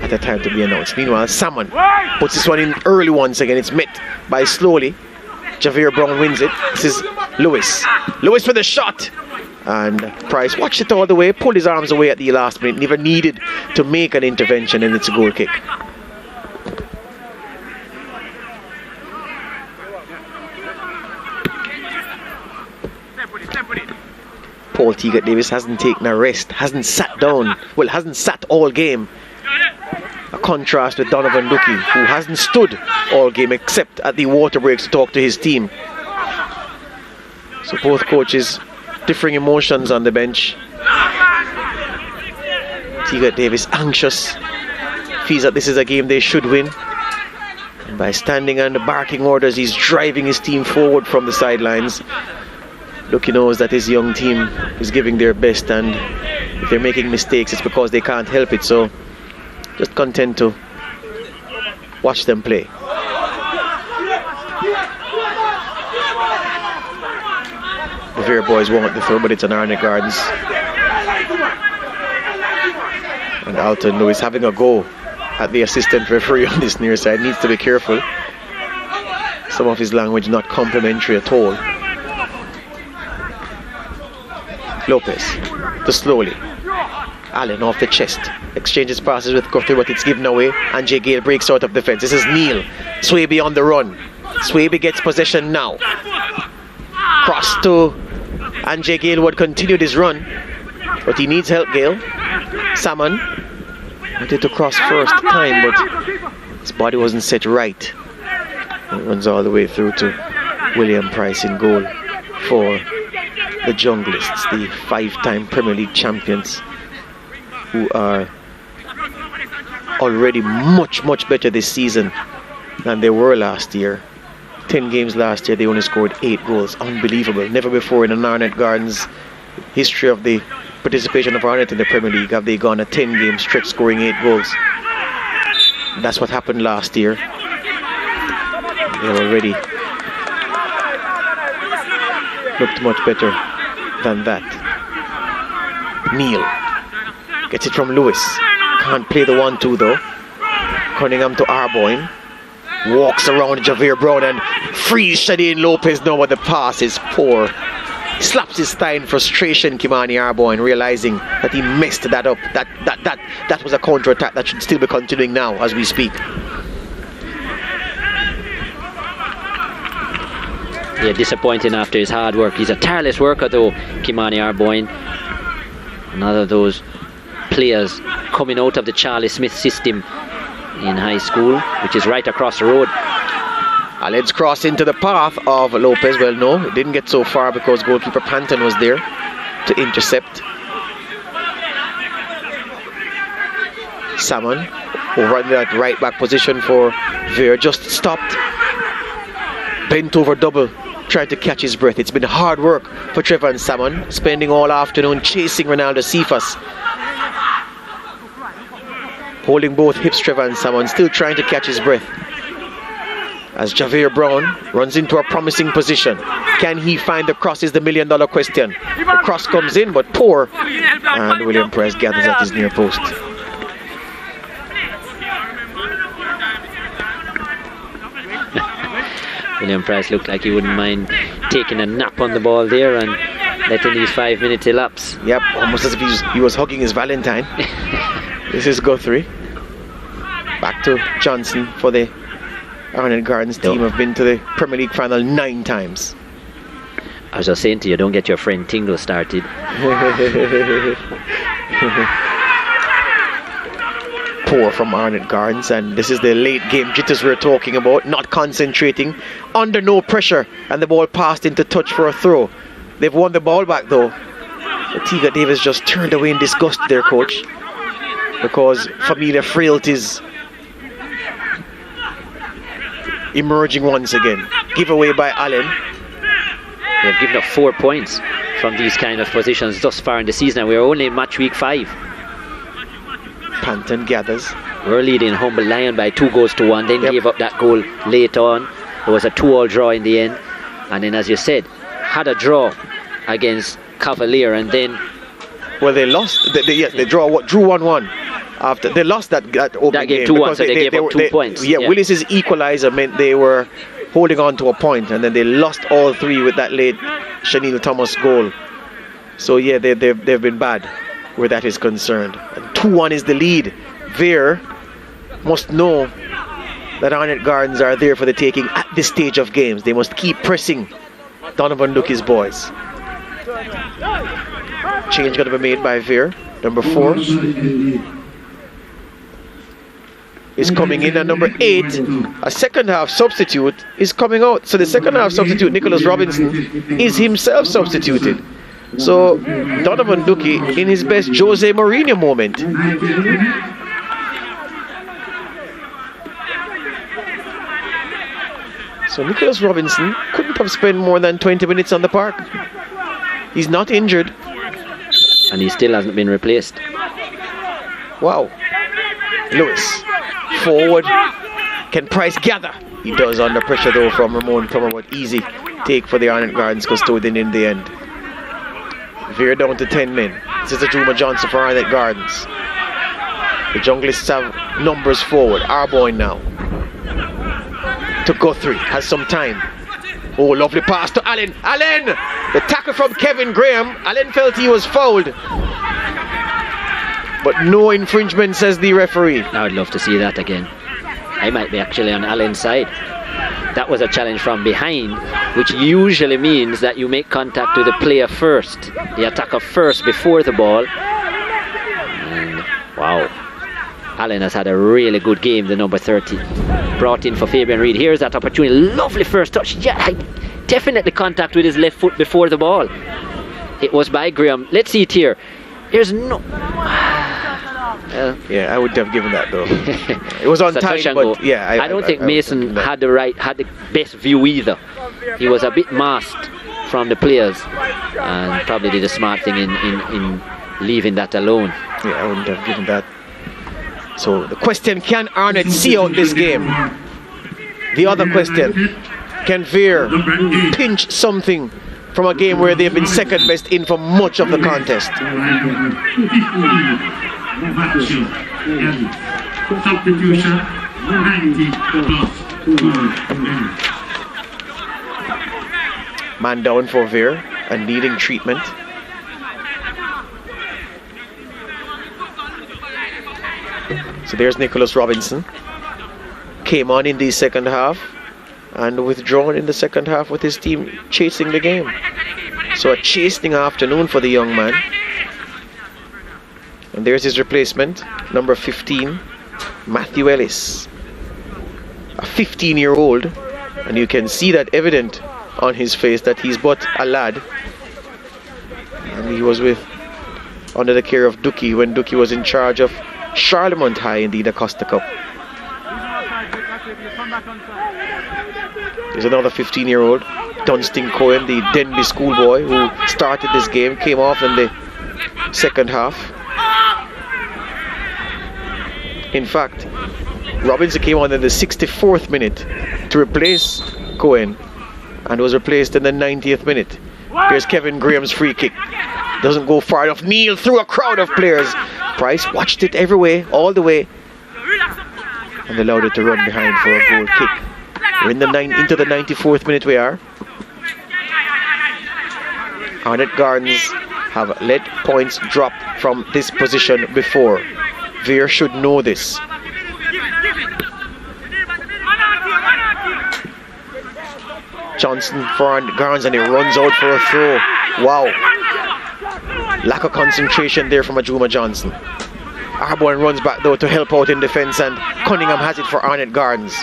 at a time to be announced. Meanwhile, Salmon puts this one in early once again. It's met by Slowly. Javier Brown wins it. This is Lewis. Lewis for the shot. And Price watched it all the way, pulled his arms away at the last minute, never needed to make an intervention, and it's a goal kick. Paul Teagat-Davis hasn't taken a rest, hasn't sat down, well, hasn't sat all game. A contrast with Donovan Duki, who hasn't stood all game except at the water breaks to talk to his team. So both coaches, differing emotions on the bench. Teagat-Davis anxious, feels that this is a game they should win. And by standing under barking orders, he's driving his team forward from the sidelines. Duki knows that his young team is giving their best, and if they're making mistakes, it's because they can't help it. So just content to watch them play. The Vere boys want the throw, but it's an Arnett Gardens. And Alton Lewis having a go at the assistant referee on this near side. Needs to be careful. Some of his language not complimentary at all. Lopez to Slowly. Allen off the chest. Exchanges passes with Guthrie, but it's given away. Anjay Gale breaks out of defense. This is Neil. Swaby on the run. Swaby gets possession now. Cross to Anjay Gale, would continue his run, but he needs help, Gale. Salmon wanted to cross first time, but his body wasn't set right. It runs all the way through to William Price in goal for the Junglists, the 5-time Premier League champions, who are already much better this season than they were last year. 10 games last year, they only scored 8 goals. Unbelievable. Never before in an Arnett Gardens history of the participation of Arnett in the Premier League have they gone a 10-game stretch scoring 8 goals. That's what happened last year. They already looked much better than that. Neil gets it from Lewis. Can't play the 1-2 though. Cunningham to Arboin. Walks around Javier Brown and frees Shadeen Lopez now, but the pass is poor. Slaps his thigh in frustration, Kimani Arboin, realizing that he messed that up. That was a counter-attack that should still be continuing now as we speak. Yeah, disappointing after his hard work. He's a tireless worker though, Kimani Arboin. Another of those players coming out of the Charlie Smith system in high school, which is right across the road. Allen's cross into the path of Lopez. Well, no, it didn't get so far because goalkeeper Panton was there to intercept. Salmon over in that right back position for Vere, just stopped, bent over double, tried to catch his breath. It's been hard work for Trevor and Salmon, spending all afternoon chasing Ronaldo Cephas. Holding both hips, Trevor and Salmon, still trying to catch his breath. As Javier Brown runs into a promising position. Can he find the cross is the million-dollar question. The cross comes in, but poor. And William Price gathers at his near post. William Price looked like he wouldn't mind taking a nap on the ball there and letting these 5 minutes elapse. Yep, almost as if he was hugging his Valentine. This is Guthrie. Back to Johnson for the Arnett Gardens team. Have been to the Premier League final 9 times. I was just saying to you, don't get your friend Tingle started. Poor from Arnett Gardens, and this is the late game jitters we're talking about, not concentrating, under no pressure, and the ball passed into touch for a throw. They've won the ball back though. Tiga Davis just turned away in disgust there, coach, because familiar frailties emerging once again. Giveaway by Allen. They've given up 4 points from these kind of positions thus far in the season, and we're only in match week 5. Panton gathers. We're leading Humble Lion by 2-1, then gave up that goal late on. It was a 2-2 draw in the end, and then, as you said, had a draw against Cavalier, and then they lost. They drew 1-1 after they lost that opening game 2-1, so they gave up 2 points. Yeah, Willis's equalizer meant they were holding on to a point, and then they lost all 3 with that late Shanil Thomas goal. So yeah, they've been bad where that is concerned. 2-1 is the lead. Vere must know that Arnett Gardens are there for the taking at this stage of games. They must keep pressing Donovan Ducky's boys. Change going to be made by Vere. Number 4 is coming in, and number 8, a second half substitute, is coming out. So the second half substitute, Nicholas Robinson, is himself substituted. So Donovan Ducky in his best Jose Mourinho moment. So Nicholas Robinson couldn't have spent more than 20 minutes on the park. He's not injured. And he still hasn't been replaced. Wow. Lewis, forward. Can Price gather? He does under pressure though from Ramon Plummer, but easy take for the Arnett Gardens custodian in the end. Vere down to 10 men. This is a Juma Johnson for Arnett Gardens. The Junglists have numbers forward. Arboin now to Guthrie, has some time. Oh, lovely pass to Allen. Allen! The tackle from Kevin Graham. Allen felt he was fouled, but no infringement, says the referee. I would love to see that again. I might be actually on Allen's side. That was a challenge from behind, which usually means that you make contact with the player first, the attacker first before the ball. And wow, Allen has had a really good game, the number 30. Brought in for Fabian Reid. Here's that opportunity. Lovely first touch. Yeah, definitely contact with his left foot before the ball. It was by Graham. Let's see it here. Here's no... yeah, I would have given that though. It was on time, but yeah, I don't think Mason had the best view either. He was a bit masked from the players, and probably did a smart thing in leaving that alone. Yeah, I wouldn't have given that. So the question: can Arnett see out this game? The other question: can Vere pinch something from a game where they've been second best in for much of the contest? Substitution 90 plus. Man down for Vere and needing treatment. So there's Nicholas Robinson. Came on in the second half and withdrawn in the second half with his team chasing the game. So a chastening afternoon for the young man. And there's his replacement, number 15, Matthew Ellis. A 15-year-old, and you can see that evident on his face that he's but a lad. And he was under the care of Dookie when Dookie was in charge of Charlemont High in the Acosta Cup. There's another 15-year-old, Dunstan Cohen, the Denby schoolboy, who started this game, came off in the second half. In fact, Robinson came on in the 64th minute to replace Cohen and was replaced in the 90th minute. Here's Kevin Graham's free kick. Doesn't go far enough. Neil through a crowd of players. Price watched it every way, all the way, and allowed it to run behind for a goal kick. We're into the 94th minute we are. Arnett Gardens have let points drop from this position before. Vere should know this. Johnson for Arnett Gardens, and he runs out for a throw. Wow. Lack of concentration there from Ajuma Johnson. Arborn runs back though to help out in defense, and Cunningham has it for Arnett Gardens.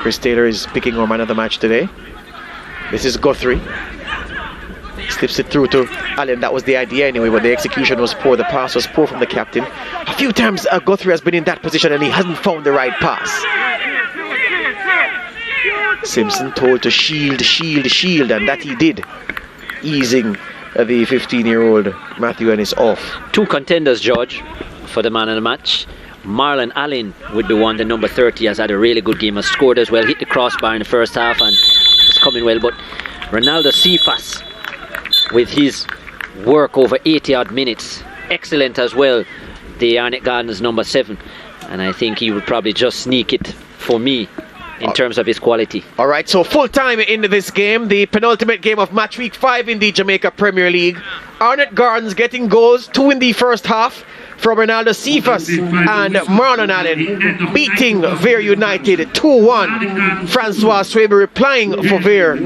Chris Taylor is picking our man of the match today. This is Guthrie. Slips it through to Allen. That was the idea anyway, but the execution was poor. The pass was poor from the captain. A few times Guthrie has been in that position and he hasn't found the right pass. Simpson told to shield, and that he did, easing the 15-year-old Matthew Ennis off. Two contenders, George, for the man of the match. Marlon Allen would be one. The number 30 has had a really good game, has scored as well, hit the crossbar in the first half and it's coming well. But Ronaldo Cephas, with his work over 80-odd minutes, excellent as well. The Arnett Gardens number 7, and I think he would probably just sneak it for me in terms of his quality. Alright, so full time into this game, the penultimate game of match week 5 in the Jamaica Premier League. Arnett Gardens getting goals, 2 in the first half from Ronaldo Cephas and Marlon Allen, beating Vere United 2-1. Francois Swaby replying for Vere,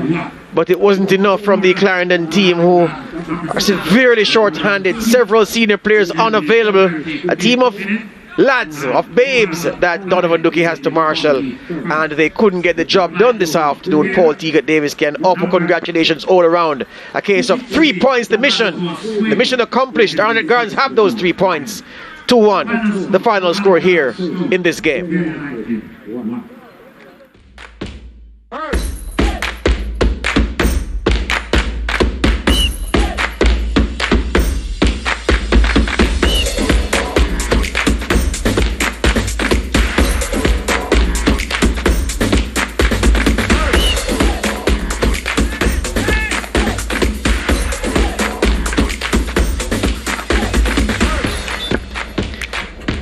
but it wasn't enough from the Clarendon team, who are severely short-handed, several senior players unavailable, a team of lads, of babes that Donovan Dookie has to marshal, and they couldn't get the job done this afternoon. Paul Teagat Davis can offer congratulations all around. A case of 3 points, the mission accomplished. Arnett Gardens have those 3 points. 2-1 the final score here in this game.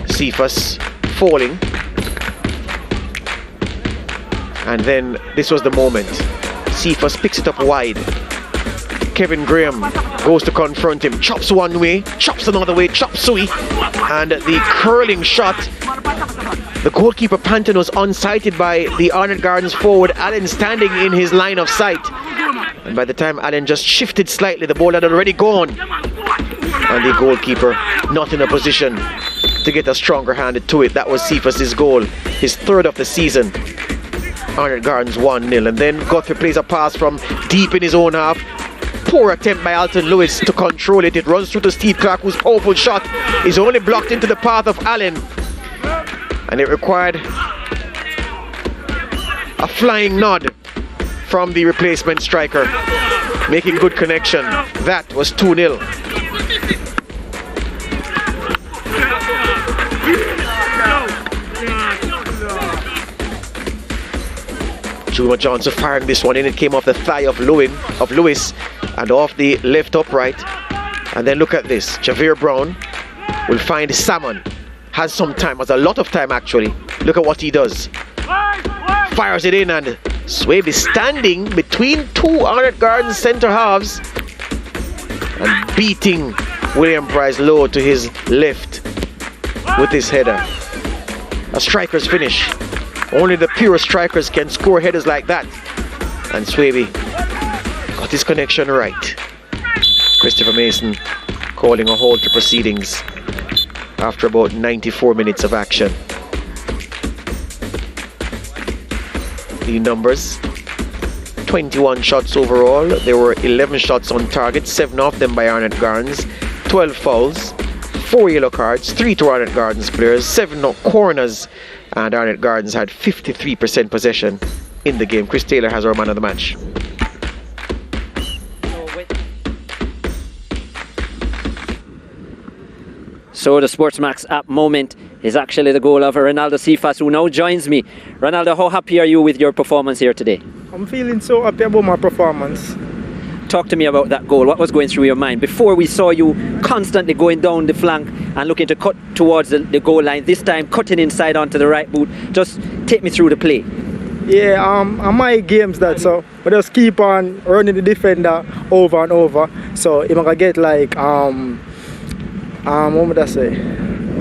Cephas falling, and then this was the moment. Cephas picks it up wide. Kevin Graham goes to confront him, chops one way, chops another way, chops Sui, and the curling shot. The goalkeeper Panton was unsighted by the Arnett Gardens forward Allen, standing in his line of sight, and by the time Allen just shifted slightly, the ball had already gone, and the goalkeeper not in a position to get a stronger hand to it. That was Cephas' goal, his 3rd of the season. Arnett Gardens 1-0, and then Guthrie plays a pass from deep in his own half. Poor attempt by Alton Lewis to control it. It runs through to Steve Clark, whose powerful shot is only blocked into the path of Allen, and it required a flying nod from the replacement striker, making good connection. That was 2-0. Juma Johnson firing this one in. It came off the thigh of Lewis and off the left upright. And then look at this. Javier Brown will find Salmon. Has some time, has a lot of time actually. Look at what he does. Fires it in, and Swabe is standing between 2 Arnett Gardens centre halves and beating William Price low to his left. with this header. A striker's finish. Only the pure strikers can score headers like that. And Swaby got his connection right. Christopher Mason calling a halt to proceedings after about 94 minutes of action. The numbers: 21 shots overall. There were 11 shots on target, 7 of them by Arnett Gardens, 12 fouls, 4 yellow cards, 3 to Arnett Gardens players, 7 corners, and Arnett Gardens had 53% possession in the game. Chris Taylor has our man of the match. So the SportsMax app moment is actually the goal of Ronaldo Cephas, who now joins me. Ronaldo, how happy are you with your performance here today? I'm feeling so happy about my performance. Talk to me about that goal. What was going through your mind? Before we saw you constantly going down the flank and looking to cut towards the goal line. This time cutting inside onto the right boot. Just take me through the play. Yeah, on my games that, so we just keep on running the defender over and over. So if I can get like what would I say?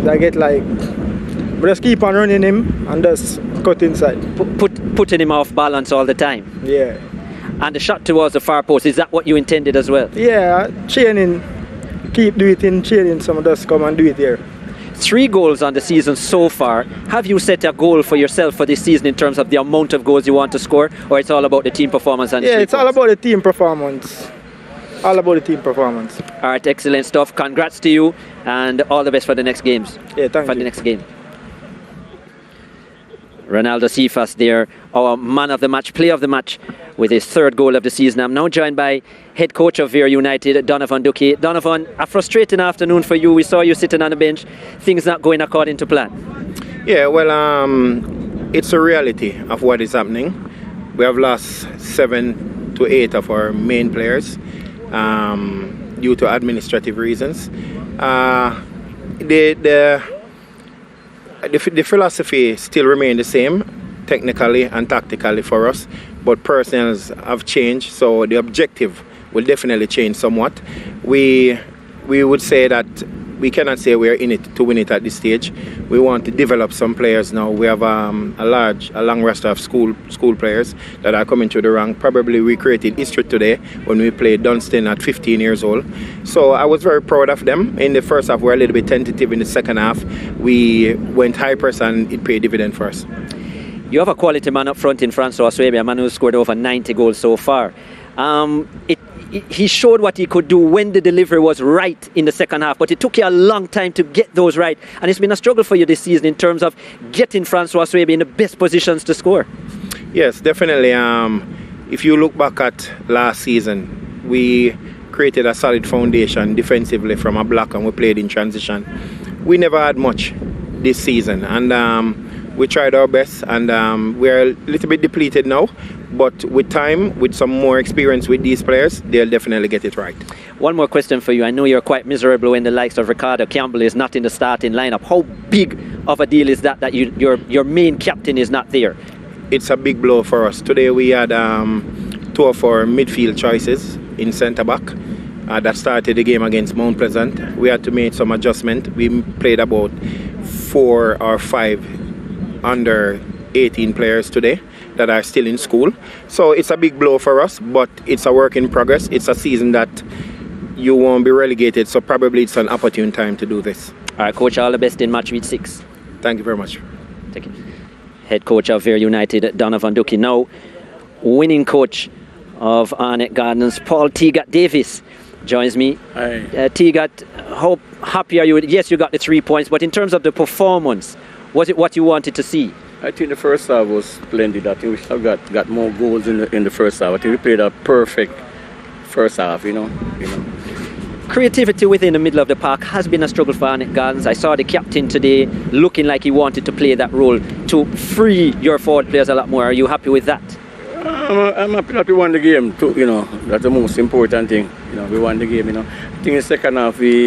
I get like, we just keep on running him and just cut inside. Putting him off balance all the time. Yeah. And the shot towards the far post, is that what you intended as well? Yeah, training, keep doing it in training, so just come and do it here. 3 goals on the season so far. Have you set a goal for yourself for this season in terms of the amount of goals you want to score, or it's all about the team performance? And yeah, it's all about the team performance. All about the team performance. All right, excellent stuff. Congrats to you, and all the best for the next games. Yeah, thank you. For the next game. Ronaldo Cephas there, our man of the match, player of the match, with his 3rd goal of the season. I'm now joined by head coach of Vere United, Donovan Duque. Donovan, a frustrating afternoon for you. We saw you sitting on the bench. Things not going according to plan. Yeah, well, it's a reality of what is happening. We have lost 7 to 8 of our main players due to administrative reasons. The philosophy still remains the same, technically and tactically for us, but personnels have changed, so the objective will definitely change somewhat. We would say that we cannot say we're in it to win it at this stage. We want to develop some players now. We have a long roster of school players that are coming through the rank. Probably we created history today when we played Dunstan at 15 years old. So I was very proud of them. In the first half, we were a little bit tentative. In the second half, we went high press and it paid dividend for us. You have a quality man up front in Francois Swaby, a man who scored over 90 goals so far. He showed what he could do when the delivery was right in the second half, but it took you a long time to get those right, and it's been a struggle for you this season in terms of getting Francois Swaby in the best positions to score. Yes, definitely. If you look back at last season, we created a solid foundation defensively from a block and we played in transition. We never had much this season, and we tried our best, and we're a little bit depleted now, but with time, with some more experience with these players, they'll definitely get it right. One more question for you. I know you're quite miserable when the likes of Ricardo Campbell is not in the starting lineup. How big of a deal is that your main captain is not there? It's a big blow for us. Today we had 2 of our midfield choices in centre-back that started the game against Mount Pleasant. We had to make some adjustment. We played about 4 or 5 under 18 players today that are still in school. So it's a big blow for us, but it's a work in progress. It's a season that you won't be relegated, so probably it's an opportune time to do this. All right, coach, all the best in match week 6. Thank you very much. Thank you. Head coach of Vere United, Donovan Duque. Now, winning coach of Arnett Gardens, Paul Teagat Davis, joins me. Hi. Teagat, how happy are you? Yes, you got the 3 points, but in terms of the performance, was it what you wanted to see? I think the first half was splendid. I think we should have got more goals in the first half. I think we played a perfect first half, you know. Creativity within the middle of the park has been a struggle for Arnett Gardens. I saw the captain today looking like he wanted to play that role to free your forward players a lot more. Are you happy with that? I'm happy that we won the game too, you know. That's the most important thing. You know, we won the game, you know. I think in the second half we